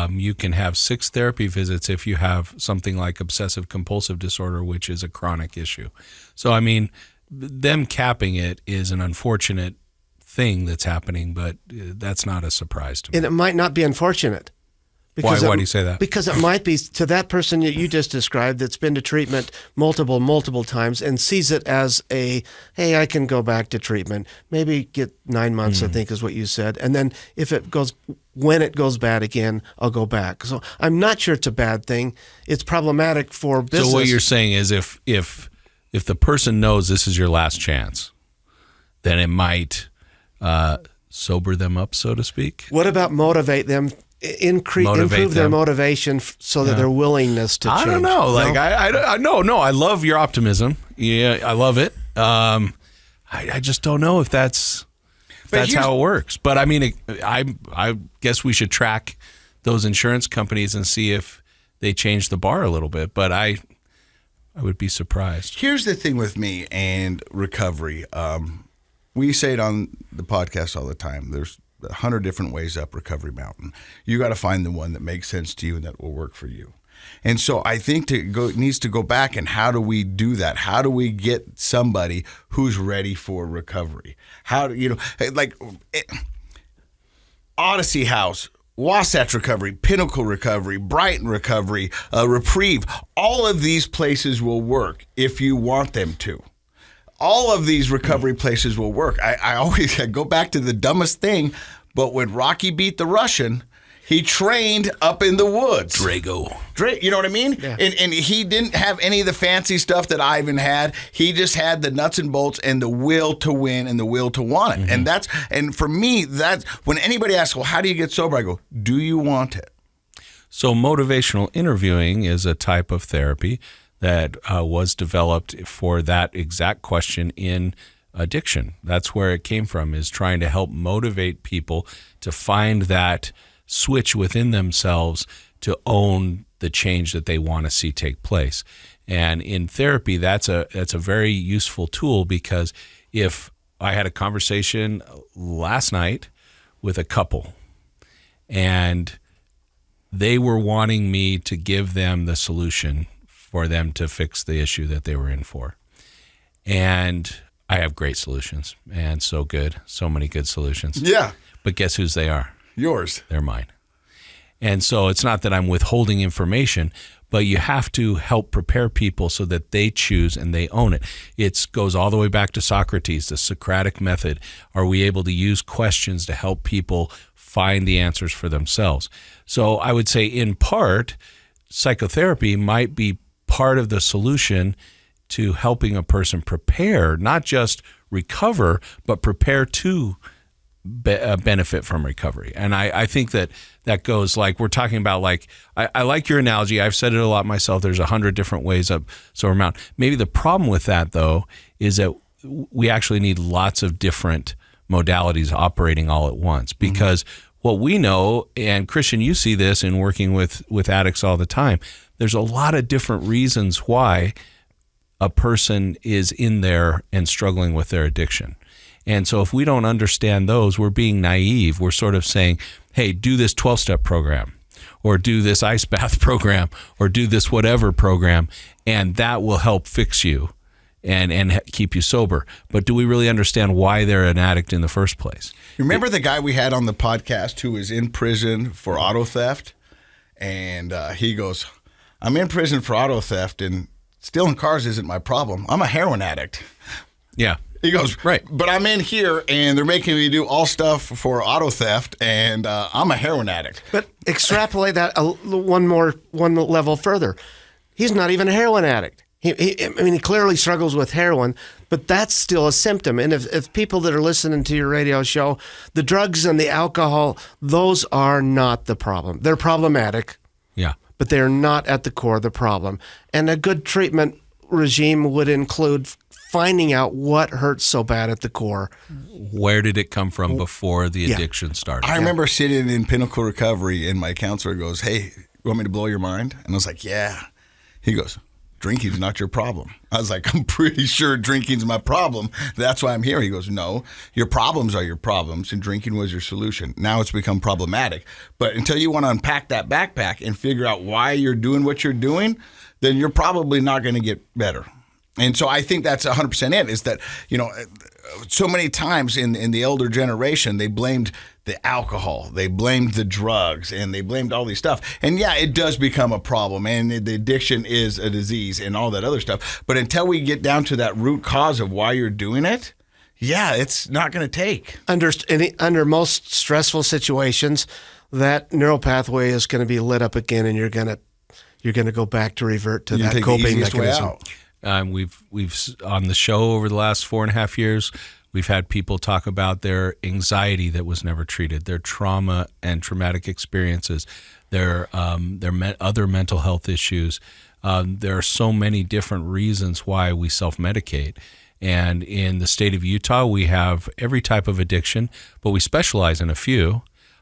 you can have 6 therapy visits if you have something like obsessive compulsive disorder, which is a chronic issue. So, I mean, them capping it is an unfortunate thing that's happening, but that's not a surprise to me. And it might not be unfortunate. Why do you say that? Because it might be to that person that you just described that's been to treatment multiple times and sees it as hey, I can go back to treatment. Maybe get 9 months, I think is what you said. And then when it goes bad again, I'll go back. So I'm not sure it's a bad thing. It's problematic for business. So what you're saying is if the person knows this is your last chance, then it might sober them up, so to speak. What about motivate them? Improve their motivation so that their willingness to change. I don't know. Like I love your optimism. Yeah, I love it. I just don't know if that's how it works. But I mean, I guess we should track those insurance companies and see if they change the bar a little bit. But I would be surprised. Here's the thing with me and recovery. We say it on the podcast all the time. There's 100 different ways up Recovery Mountain. You got to find the one that makes sense to you and that will work for you. And so I think it needs to go back and how do we do that? How do we get somebody who's ready for recovery? How do Odyssey House, Wasatch Recovery, Pinnacle Recovery, Brighton Recovery, Reprieve, all of these places will work if you want them to. All of these recovery places will work. I always go back to the dumbest thing, but when Rocky beat the Russian, he trained up in the woods. Drago. You know what I mean? Yeah. And he didn't have any of the fancy stuff that Ivan had. He just had the nuts and bolts and the will to win and the will to want it. Mm-hmm. And for me, that's when anybody asks, well, how do you get sober? I go, do you want it? So motivational interviewing is a type of therapy that was developed for that exact question in addiction. That's where it came from, is trying to help motivate people to find that switch within themselves to own the change that they want to see take place. And in therapy, that's a very useful tool, because if I had a conversation last night with a couple and they were wanting me to give them the solution for them to fix the issue that they were in for. And I have great solutions, and so many good solutions. Yeah. But guess whose they are? Yours. They're mine. And so it's not that I'm withholding information, but you have to help prepare people so that they choose and they own it. It goes all the way back to Socrates, the Socratic method. Are we able to use questions to help people find the answers for themselves? So I would say, in part, psychotherapy might be part of the solution to helping a person prepare, not just recover, but prepare to benefit from recovery. And I think that goes, like, we're talking about, like, I like your analogy. I've said it a lot myself. There's 100 different ways up Silver Mountain. Maybe the problem with that, though, is that we actually need lots of different modalities operating all at once, because what we know, and Christian, you see this in working with addicts all the time, there's a lot of different reasons why a person is in there and struggling with their addiction. And so if we don't understand those, we're being naive. We're sort of saying, hey, do this 12-step program, or do this ice bath program, or do this whatever program, and that will help fix you and keep you sober. But do we really understand why they're an addict in the first place? Remember the guy we had on the podcast who was in prison for auto theft? And he goes, I'm in prison for auto theft, and stealing cars isn't my problem. I'm a heroin addict. Yeah. He goes, right. But I'm in here, and they're making me do all stuff for auto theft, and I'm a heroin addict. But extrapolate that one level further. He's not even a heroin addict. He clearly struggles with heroin, but that's still a symptom. And if people that are listening to your radio show, the drugs and the alcohol, those are not the problem. They're problematic. Yeah. But they're not at the core of the problem. And a good treatment regime would include finding out what hurts so bad at the core. Where did it come from before the addiction started? I remember sitting in Pinnacle Recovery, and my counselor goes, hey, you want me to blow your mind? And I was like, yeah. He goes, drinking's not your problem. I was like, I'm pretty sure drinking's my problem. That's why I'm here. He goes, no, your problems are your problems, and drinking was your solution. Now it's become problematic. But until you want to unpack that backpack and figure out why you're doing what you're doing, then you're probably not going to get better. And so I think that's 100% it, is that, so many times in the elder generation, they blamed the alcohol, they blamed the drugs, and they blamed all these stuff. And yeah, it does become a problem, and the addiction is a disease and all that other stuff. But until we get down to that root cause of why you're doing it, yeah, it's not going to take. Under most stressful situations, that neural pathway is going to be lit up again, and you're going to go back to revert to that coping mechanism. We've on the show over the last 4.5 years, we've had people talk about their anxiety that was never treated, their trauma and traumatic experiences, their other mental health issues. There are so many different reasons why we self-medicate. And in the state of Utah, we have every type of addiction, but we specialize in a few.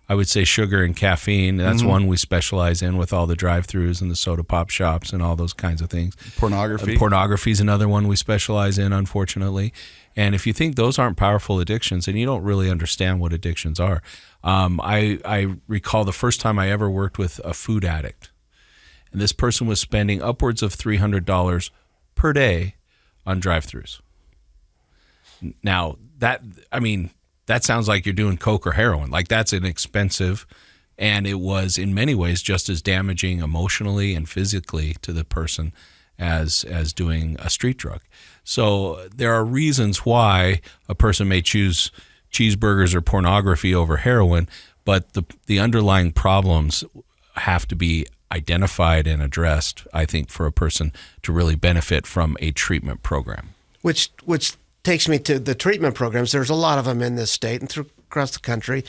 I would say sugar and caffeine. That's one we specialize in, with all the drive-thrus and the soda pop shops and all those kinds of things. Pornography. Pornography is another one we specialize in, unfortunately. And if you think those aren't powerful addictions, then you don't really understand what addictions are. I recall the first time I ever worked with a food addict. And this person was spending upwards of $300 per day on drive-thrus. Now, that sounds like you're doing coke or heroin. Like, that's inexpensive, and it was in many ways just as damaging emotionally and physically to the person as doing a street drug. So there are reasons why a person may choose cheeseburgers or pornography over heroin, but the underlying problems have to be identified and addressed, I think, for a person to really benefit from a treatment program. Which takes me to the treatment programs. There's a lot of them in this state and across the country.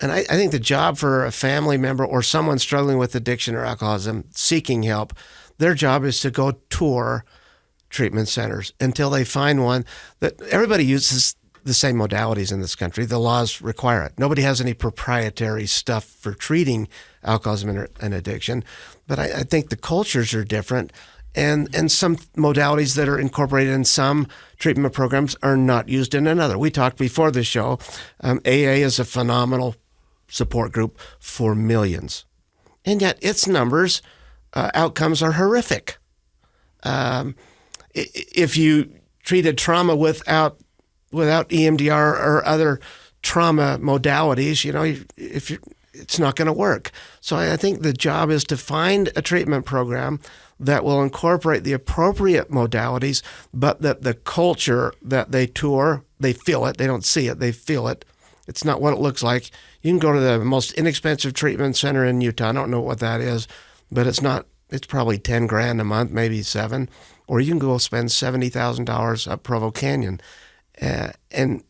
And I think the job for a family member or someone struggling with addiction or alcoholism, seeking help, their job is to go tour treatment centers until they find one that everybody uses the same modalities in this country. The laws require it. Nobody has any proprietary stuff for treating alcoholism and addiction, but I think the cultures are different, and some modalities that are incorporated in some treatment programs are not used in another. We talked before the show. AA is a phenomenal support group for millions, and yet its numbers, outcomes are horrific. If you treated trauma without EMDR or other trauma modalities, it's not going to work. So I think the job is to find a treatment program that will incorporate the appropriate modalities, but that the culture that they tour, they feel it. They don't see it. They feel it. It's not what it looks like. You can go to the most inexpensive treatment center in Utah. I don't know what that is, but it's probably $10,000 a month, maybe $7,000. Or you can go spend $70,000 up Provo Canyon, and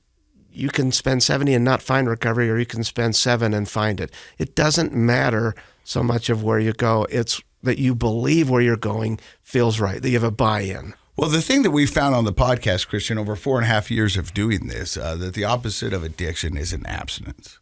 you can spend $70,000 and not find recovery, or you can spend $7,000 and find it. It doesn't matter so much of where you go. It's that you believe where you're going feels right, that you have a buy-in. Well, the thing that we found on the podcast, Christian, over 4.5 years of doing this, that the opposite of addiction isn't abstinence.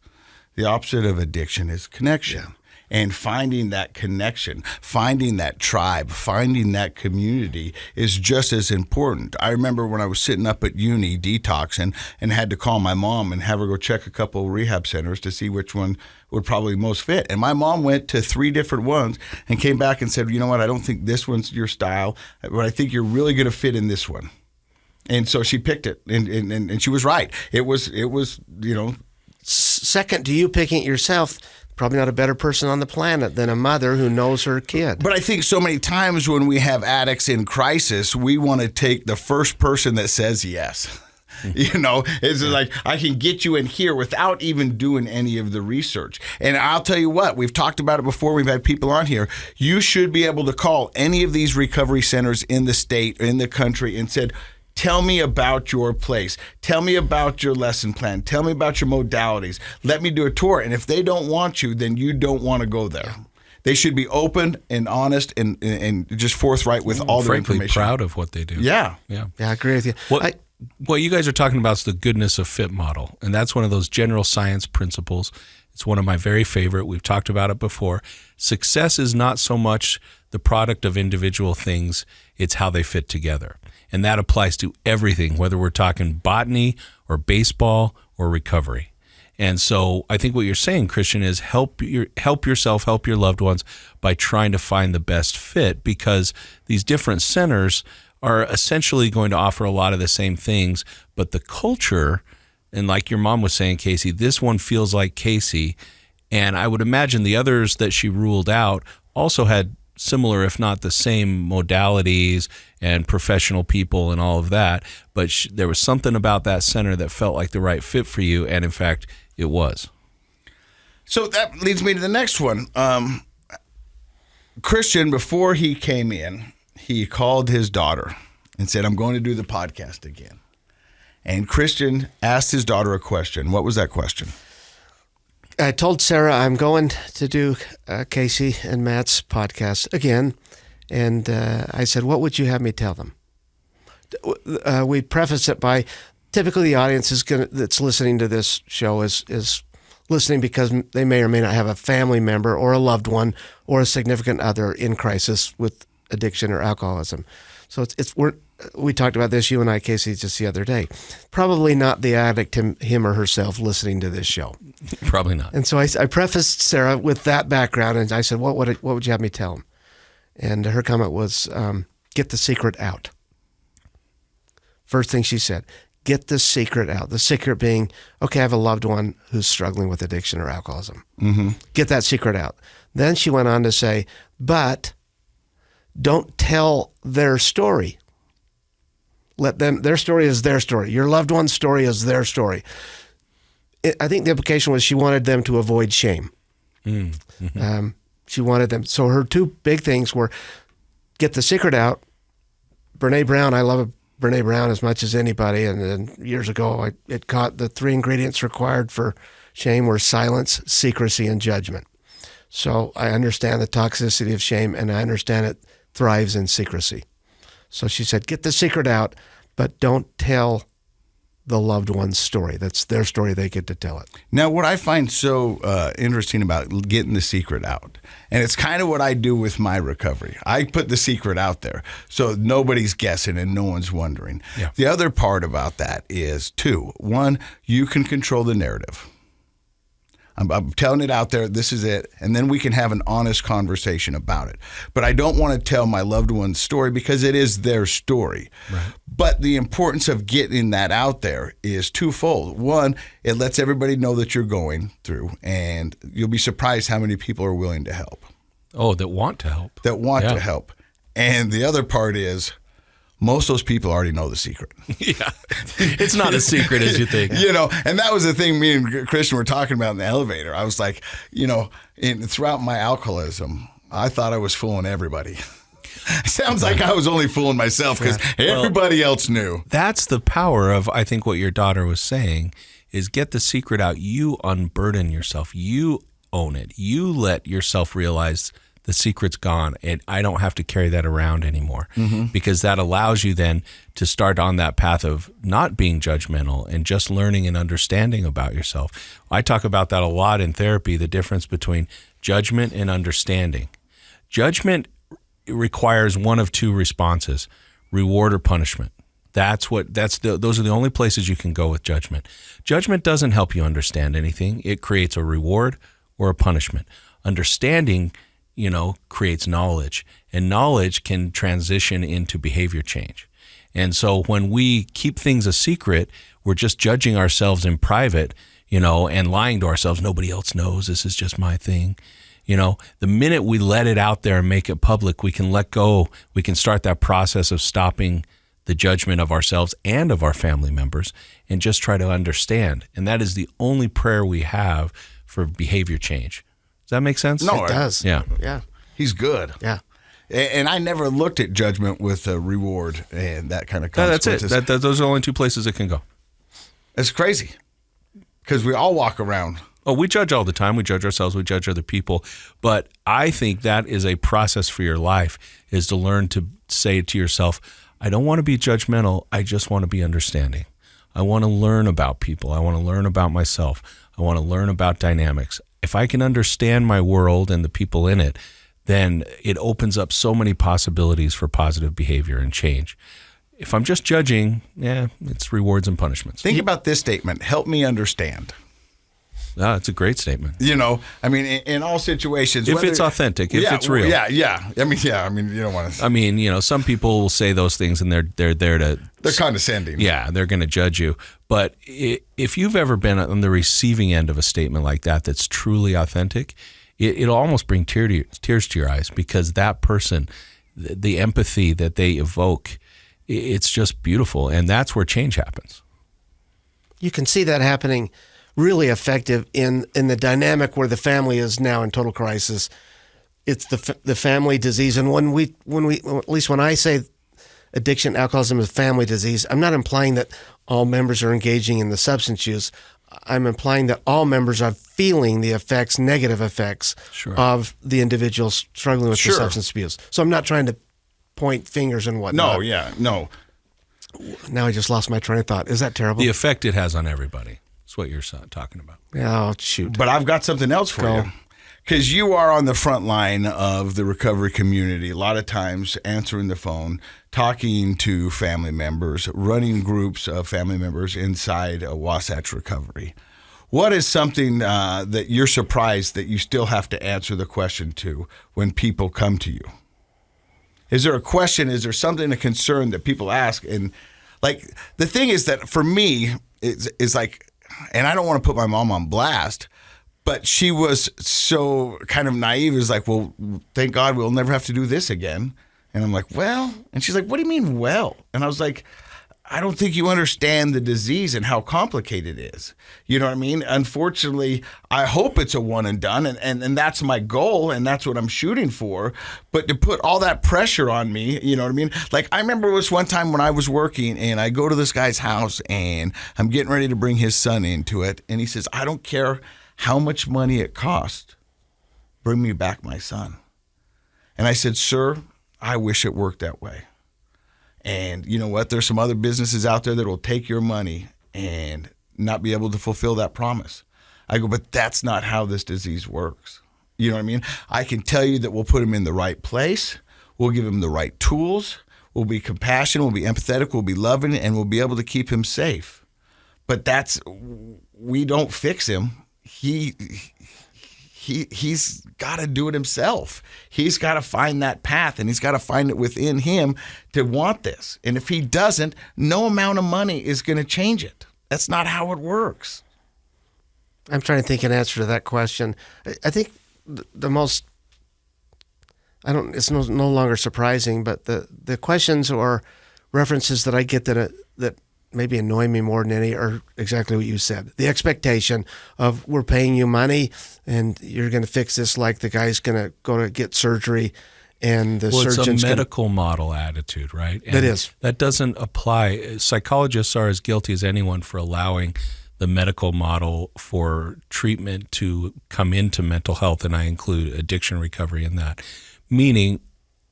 The opposite of addiction is connection. Yeah. And finding that connection, finding that tribe, finding that community is just as important. I remember when I was sitting up at uni detoxing and had to call my mom and have her go check a couple of rehab centers to see which one would probably most fit. And my mom went to 3 different ones and came back and said, you know what, I don't think this one's your style, but I think you're really going to fit in this one. And so she picked it, and she was right. It was. Second to you picking it yourself, probably not a better person on the planet than a mother who knows her kid. But I think so many times when we have addicts in crisis, we want to take the first person that says yes. It's like, I can get you in here without even doing any of the research. And I'll tell you what, we've talked about it before. We've had people on here. You should be able to call any of these recovery centers in the state, in the country, and said, tell me about your place. Tell me about your lesson plan. Tell me about your modalities. Let me do a tour. And if they don't want you, then you don't want to go there. They should be open and honest and just forthright with all their frankly information. proud of what they do. Yeah. Yeah, I agree with you. What you guys are talking about is the goodness of fit model, and that's one of those general science principles. It's one of my very favorite. We've talked about it before. Success is not so much the product of individual things, it's how they fit together. And that applies to everything, whether we're talking botany or baseball or recovery. And so I think what you're saying, Christian, is help yourself, help your loved ones by trying to find the best fit, because these different centers are essentially going to offer a lot of the same things, but the culture, and like your mom was saying, Casey, this one feels like Casey, and I would imagine the others that she ruled out also had similar, if not the same, modalities and professional people and all of that, but there was something about that center that felt like the right fit for you, and in fact, it was. So that leads me to the next one. Christian, before he came in, he called his daughter and said, I'm going to do the podcast again. And Christian asked his daughter a question. What was that question? I told Sarah I'm going to do Casey and Matt's podcast again, and I said, what would you have me tell them? We preface it by, typically the audience that's listening to this show is listening because they may or may not have a family member or a loved one or a significant other in crisis with addiction or alcoholism. So we talked about this, you and I, Casey, just the other day. Probably not the addict, him or herself, listening to this show. Probably not. And so I prefaced Sarah with that background, and I said, what would you have me tell them? And her comment was, get the secret out. First thing she said, get the secret out. The secret being, okay, I have a loved one who's struggling with addiction or alcoholism. Mm-hmm. Get that secret out. Then she went on to say, but don't tell their story. Their story is their story. Your loved one's story is their story. I think the implication was she wanted them to avoid shame. Mm-hmm. She wanted them. So her two big things were get the secret out. Brene Brown, I love Brene Brown as much as anybody. And then years ago, it caught the 3 ingredients required for shame were silence, secrecy, and judgment. So I understand the toxicity of shame, and I understand it thrives in secrecy. So she said, get the secret out, but don't tell the loved one's story. That's their story. They get to tell it. Now, what I find so interesting about getting the secret out, and it's kind of what I do with my recovery. I put the secret out there so nobody's guessing and no one's wondering. Yeah. The other part about that is two. One, you can control the narrative. I'm telling it out there, this is it, and then we can have an honest conversation about it. But I don't want to tell my loved one's story because it is their story. Right. But the importance of getting that out there is twofold. One, it lets everybody know that you're going through, and you'll be surprised how many people are willing to help. Oh, that want to help. That want Yeah. to help. And the other part is, most of those people already know the secret. Yeah. It's not as secret as you think. You know, and that was the thing me and Christian were talking about in the elevator. I was like, you know, throughout my alcoholism, I thought I was fooling everybody. Sounds like I was only fooling myself because everybody else knew. That's the power of, I think, what your daughter was saying is get the secret out. You unburden yourself. You own it. You let yourself realize the secret's gone and I don't have to carry that around anymore, because that allows you then to start on that path of not being judgmental and just learning and understanding about yourself. I talk about that a lot in therapy, the difference between judgment and understanding. Judgment requires one of two responses, reward or punishment. Those are the only places you can go with judgment. Judgment doesn't help you understand anything. It creates a reward or a punishment. Understanding, creates knowledge, and knowledge can transition into behavior change. And so when we keep things a secret, we're just judging ourselves in private, and lying to ourselves. Nobody else knows. This is just my thing. The minute we let it out there and make it public, we can let go. We can start that process of stopping the judgment of ourselves and of our family members and just try to understand. And that is the only prayer we have for behavior change. Does that make sense? No, It does. Yeah. Yeah. He's good. Yeah. And I never looked at judgment with a reward and that kind of No, that's it. consequences. Those are the only two places it can go. It's crazy because we all walk around. Oh, we judge all the time. We judge ourselves. We judge other people. But I think that is a process for your life, is to learn to say to yourself, I don't want to be judgmental. I just want to be understanding. I want to learn about people. I want to learn about myself. I want to learn about dynamics. If I can understand my world and the people in it, then it opens up so many possibilities for positive behavior and change. If I'm just judging, it's rewards and punishments. Think about this statement, help me understand. It's a great statement. In all situations. If it's authentic, if it's real. Yeah. I mean, you don't want to. I mean, some people will say those things and they're there to. They're condescending. Yeah, they're going to judge you. But if you've ever been on the receiving end of a statement like that that's truly authentic, it'll almost bring tears to your eyes, because that person, the empathy that they evoke, it's just beautiful. And that's where change happens. You can see that happening really effective in the dynamic where the family is now in total crisis. It's the family disease. And when we, at least when I say addiction, alcoholism is a family disease, I'm not implying that all members are engaging in the substance use. I'm implying that all members are feeling the effects, negative effects of the individuals struggling with the substance abuse. So I'm not trying to point fingers and whatnot. No. Now I just lost my train of thought. Is that terrible? The effect it has on everybody. That's what you're talking about. Oh, shoot. But I've got something else for you. Because you are on the front line of the recovery community, a lot of times answering the phone, talking to family members, running groups of family members inside Wasatch Recovery. What is something that you're surprised that you still have to answer the question to when people come to you? Is there a question? Is there something, a concern that people ask? And like, the thing is that for me, is like, and I don't want to put my mom on blast, but she was so kind of naive. It was like, well, thank God we'll never have to do this again. And I'm like, well, and she's like, what do you mean, well? And I was like, I don't think you understand the disease and how complicated it is. You know what I mean? Unfortunately, I hope it's a one and done, and that's my goal, and that's what I'm shooting for. But to put all that pressure on me, you know what I mean? Like, I remember this one time when I was working, and I go to this guy's house, and I'm getting ready to bring his son into it, and he says, I don't care how much money it cost, bring me back my son. And I said, sir, I wish it worked that way. And you know what? There's some other businesses out there that will take your money and not be able to fulfill that promise. I go, but that's not how this disease works. You know what I mean? I can tell you that we'll put him in the right place. We'll give him the right tools. We'll be compassionate. We'll be empathetic. We'll be loving, and we'll be able to keep him safe. But we don't fix him. He's got to do it himself. He's got to find that path, and he's got to find it within him to want this. And if he doesn't, no amount of money is going to change it. That's not how it works. I'm trying to think an answer to that question. I think the most, it's no longer surprising, but the questions or references that I get that maybe annoy me more than any are exactly what you said. The expectation of, we're paying you money and you're going to fix this, like the guy's going to go to get surgery and the surgeon's it's a medical model attitude, right? And that is. That doesn't apply. Psychologists are as guilty as anyone for allowing the medical model for treatment to come into mental health, and I include addiction recovery in that. Meaning,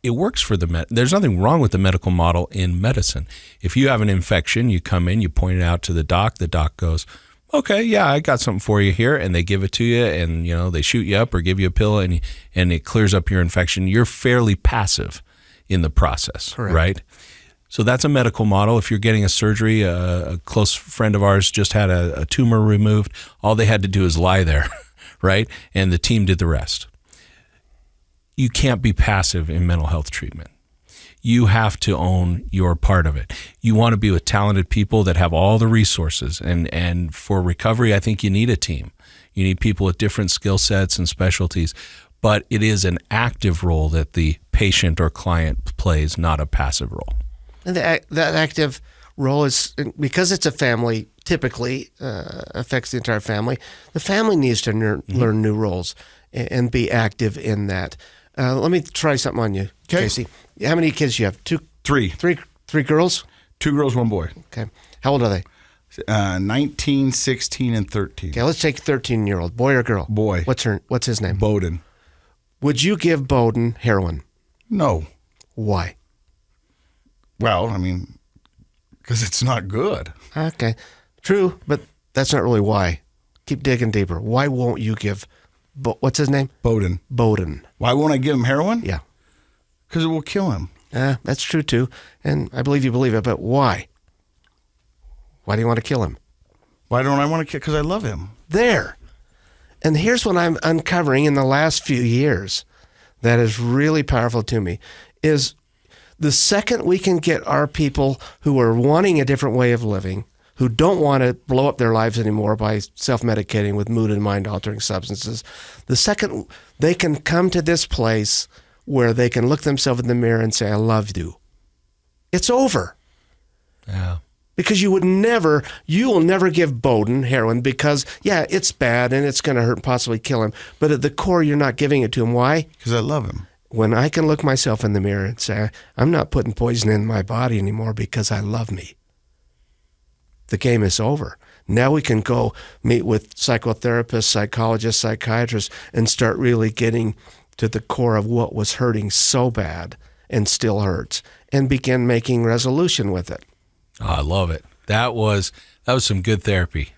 it works for there's nothing wrong with the medical model in medicine. If you have an infection, you come in, you point it out to the doc goes, okay, yeah, I got something for you here, and they give it to you, and they shoot you up or give you a pill, and it clears up your infection. You're fairly passive in the process, correct, right? So that's a medical model. If you're getting a surgery, a close friend of ours just had a tumor removed. All they had to do is lie there, right? And the team did the rest. You can't be passive in mental health treatment. You have to own your part of it. You want to be with talented people that have all the resources. And for recovery, I think you need a team. You need people with different skill sets and specialties. But it is an active role that the patient or client plays, not a passive role. And that active role is, because it's a family, typically affects the entire family. The family needs to learn new roles and be active in that. Let me try something on you, Casey. How many kids do you have? Three. Three girls? 2 girls, 1 boy. Okay. How old are they? 19, 16, and 13. Okay, let's take 13-year-old. Boy or girl? Boy. What's his name? Bowden. Would you give Bowden heroin? No. Why? Well, because it's not good. Okay. True, but that's not really why. Keep digging deeper. Why won't you give, what's his name? Bowden. Why won't I give him heroin? Yeah. Because it will kill him. That's true too, and I believe you believe it, but why? Why do you want to kill him? Why don't I want to kill? Because I love him. There. And here's what I'm uncovering in the last few years that is really powerful to me, is the second we can get our people who are wanting a different way of living, who don't want to blow up their lives anymore by self-medicating with mood and mind-altering substances, the second they can come to this place where they can look themselves in the mirror and say, I love you, it's over. Yeah. Because you will never give Bowden heroin because, yeah, it's bad and it's going to hurt and possibly kill him. But at the core, you're not giving it to him. Why? Because I love him. When I can look myself in the mirror and say, I'm not putting poison in my body anymore because I love me, the game is over. Now we can go meet with psychotherapists, psychologists, psychiatrists, and start really getting to the core of what was hurting so bad and still hurts, and begin making resolution with it. Oh, I love it. That was some good therapy.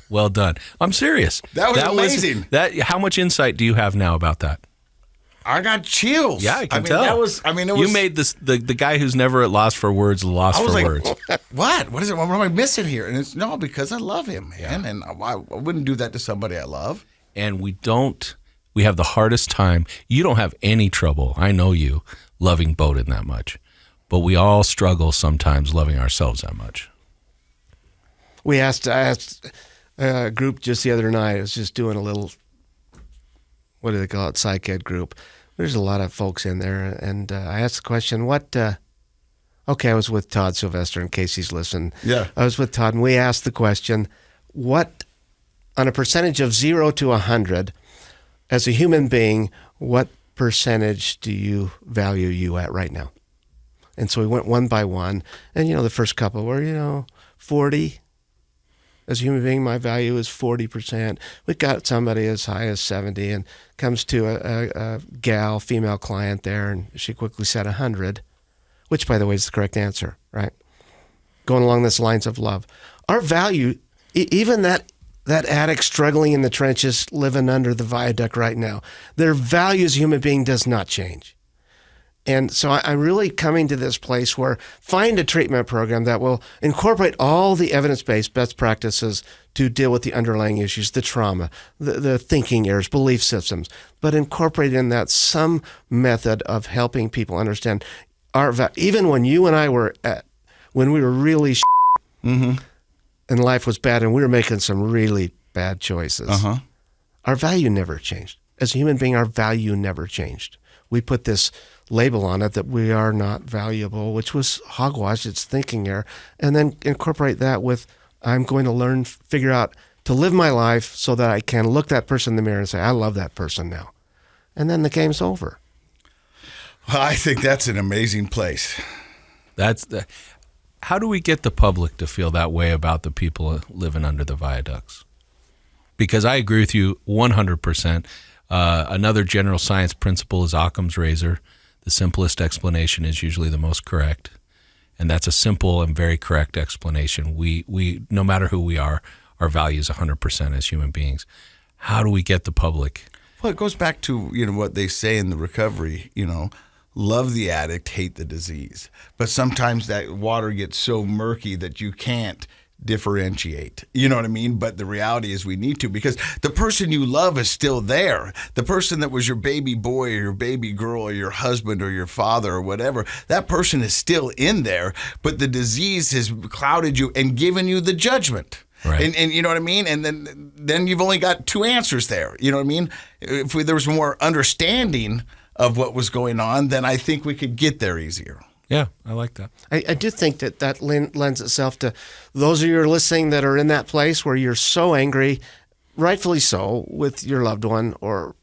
Well done. I'm serious. That was amazing. How much insight do you have now about that? I got chills. Yeah, I can tell. It was. You made this the guy who's never at loss for words lost for words. What? What is it? What am I missing here? And it's because I love him, man. Yeah. And I wouldn't do that to somebody I love. And we have the hardest time. You don't have any trouble, I know you, loving Bowden that much. But we all struggle sometimes loving ourselves that much. I asked a group just the other night. I was just doing a little, what do they call it, psych ed group. There's a lot of folks in there. And I asked the question, I was with Todd Sylvester, in case he's listening. Yeah. I was with Todd, and we asked the question, what, on a percentage of 0 to 100, as a human being, what percentage do you value you at right now? And so we went one by one. And, the first couple were, 40. As a human being, my value is 40%. We got somebody as high as 70, and comes to a gal, female client there, and she quickly said 100, which, by the way, is the correct answer, right? Going along this lines of love. our value, even that addict struggling in the trenches, living under the viaduct right now, their value as a human being does not change. And so I'm really coming to this place where find a treatment program that will incorporate all the evidence-based best practices to deal with the underlying issues, the trauma, the thinking errors, belief systems, but incorporate in that some method of helping people understand even when you and I were when we were really and life was bad and we were making some really bad choices, our value never changed. As a human being, our value never changed. We put this label on it that we are not valuable, which was hogwash, it's thinking error, and then incorporate that with, I'm going to learn, figure out to live my life so that I can look that person in the mirror and say, I love that person now. And then the game's over. Well, I think that's an amazing place. How do we get the public to feel that way about the people living under the viaducts? Because I agree with you 100%. Another general science principle is Occam's razor. The simplest explanation is usually the most correct. And that's a simple and very correct explanation. We no matter who we are, our value is 100% as human beings. How do we get the public? Well, it goes back to, what they say in the recovery, love the addict, hate the disease. But sometimes that water gets so murky that you can't differentiate. You know what I mean? But the reality is we need to, because the person you love is still there. The person that was your baby boy or your baby girl or your husband or your father or whatever, that person is still in there, but the disease has clouded you and given you the judgment. Right. And you know what I mean? And then you've only got two answers there. You know what I mean? If there was more understanding of what was going on, then I think we could get there easier. Yeah, I like that. I do think that lends itself to those of you who are listening that are in that place where you're so angry, rightfully so, with your loved one, or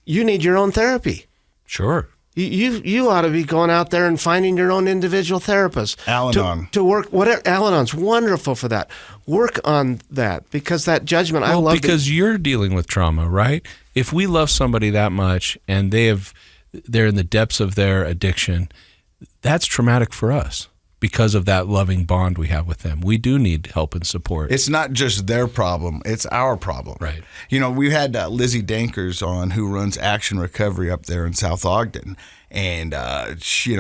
you need your own therapy. Sure. You ought to be going out there and finding your own individual therapist. Al-Anon. To work, whatever. Al-Anon's wonderful for that. Work on that, because that judgment, I love because you're dealing with trauma, right? If we love somebody that much and they're in the depths of their addiction, that's traumatic for us because of that loving bond we have with them. We do need help and support. It's not just their problem, it's our problem. Right. We had Lizzie Dankers on, who runs Action Recovery up there in South Ogden. And, she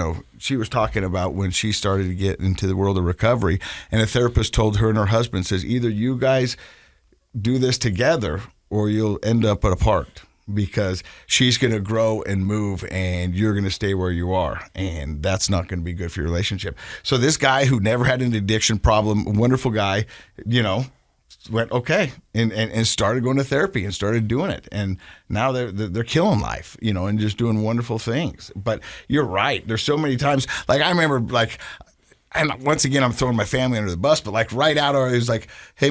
was talking about when she started to get into the world of recovery, and a therapist told her and her husband, says, either you guys do this together or you'll end up apart, because she's going to grow and move and you're going to stay where you are. And that's not going to be good for your relationship. So this guy who never had an addiction problem, a wonderful guy, went okay and started going to therapy and started doing it. And now they're killing life, and just doing wonderful things. But you're right. There's so many times, like I remember, and once again, I'm throwing my family under the bus, but right out, it was like, hey,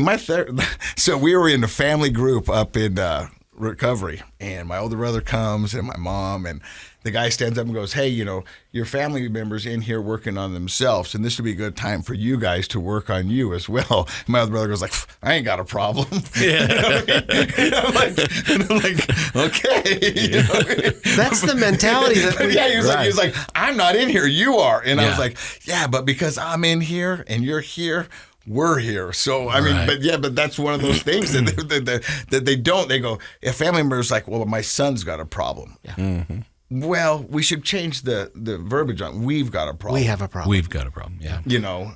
so we were in a family group up in recovery, and my older brother comes and my mom, and the guy stands up and goes, hey, your family members in here working on themselves, and this would be a good time for you guys to work on you as well. My other brother goes like, I ain't got a problem. Yeah. And I'm like, okay. That's the mentality that we... Yeah, he was like, I'm not in here, you are. And I was like, yeah, but because I'm in here and you're here, we're here. So, I mean, but that's one of those things that they don't. They go, a family member's like, well, my son's got a problem. Yeah. Mm-hmm. Well, we should change the verbiage on, we've got a problem. We have a problem. We've got a problem, yeah.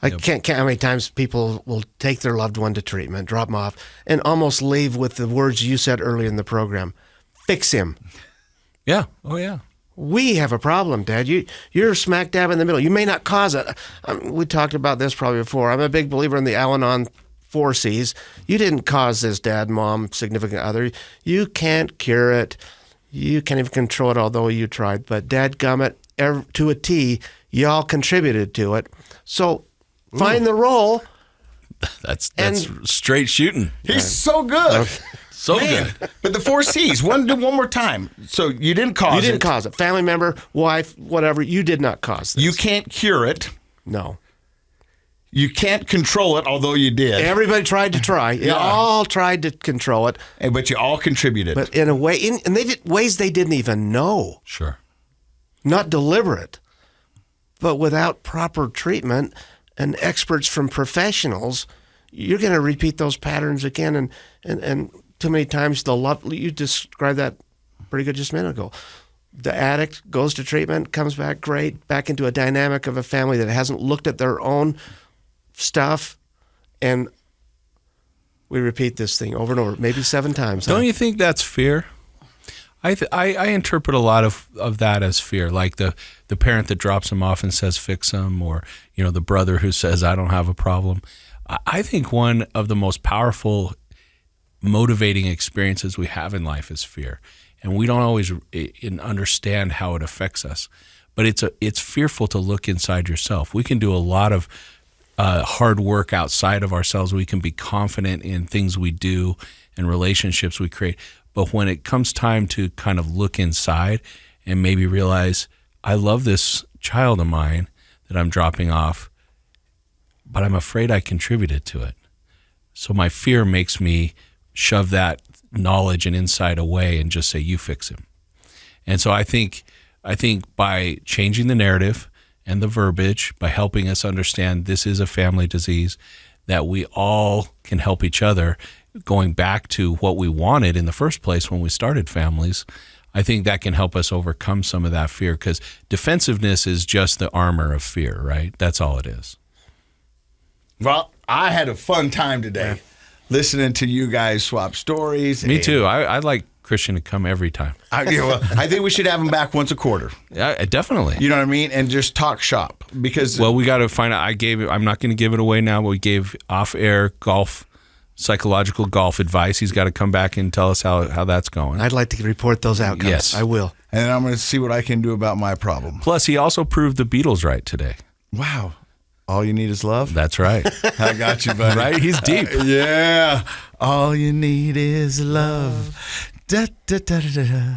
I can't count how many times people will take their loved one to treatment, drop them off, and almost leave with the words you said earlier in the program, fix him. Yeah, oh yeah. We have a problem, Dad. You're smack dab in the middle. You may not cause it. We talked about this probably before. I'm a big believer in the Al-Anon 4 C's. You didn't cause this, Dad, Mom, significant other. You can't cure it. You can't even control it, although you tried. But dadgummit, to a T, y'all contributed to it. So find the role. That's straight shooting. He's so good. So good. But the 4 C's, do one more time. So you didn't cause it. You didn't cause it. Family member, wife, whatever, you did not cause this. You can't cure it. No. You can't control it, although you did. Everybody tried to try. You all tried to control it. But you all contributed. But in a way, and they did ways they didn't even know. Sure. Not deliberate. But without proper treatment and experts from professionals, you're going to repeat those patterns again. And too many times the love, you described that pretty good just a minute ago. The addict goes to treatment, comes back great, back into a dynamic of a family that hasn't looked at their own stuff, and we repeat this thing over and over, maybe 7 times. Don't you think that's fear? I interpret a lot of that as fear, like the parent that drops him off and says fix him, or the brother who says I don't have a problem. I think one of the most powerful motivating experiences we have in life is fear, and we don't always understand how it affects us. But it's fearful to look inside yourself. We can do a lot of hard work outside of ourselves. We can be confident in things we do and relationships we create. But when it comes time to kind of look inside and maybe realize, I love this child of mine that I'm dropping off, but I'm afraid I contributed to it. So my fear makes me shove that knowledge and insight away and just say, you fix him. And so I think by changing the narrative and the verbiage, by helping us understand this is a family disease, that we all can help each other, going back to what we wanted in the first place when we started families, I think that can help us overcome some of that fear, because defensiveness is just the armor of fear, right? That's all it is. Well, I had a fun time today listening to you guys swap stories. Me too. I'd like Christian to come every time. I think we should have him back once a quarter. Yeah, definitely. You know what I mean? And just talk shop, because Well, we got to find out. I'm not going to give it away now, but we gave off-air psychological golf advice. He's got to come back and tell us how that's going. I'd like to report those outcomes. Yes. I will. and then I'm going to see what I can do about my problem. Plus, he also proved the Beatles right today. Wow. All you need is love? That's right. I got you, buddy. Right? He's deep. Yeah. All you need is love. Da, da, da, da, da.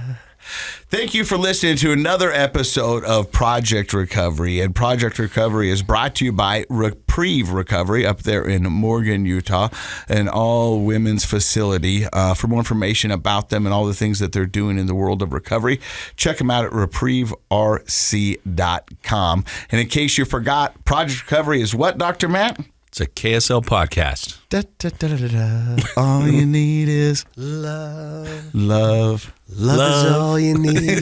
Thank you for listening to another episode of Project Recovery. And Project Recovery is brought to you by Reprieve Recovery up there in Morgan, Utah, an all-women's facility. For more information about them and all the things that they're doing in the world of recovery, check them out at reprieverc.com. And in case you forgot, Project Recovery is what, Dr. Matt? It's a KSL podcast. Da, da, da, da, da. All you need is Love. love. Love is all you need.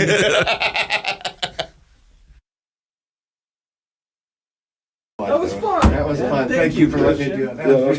That was fun. That was fun. Thank you for letting me do it. That was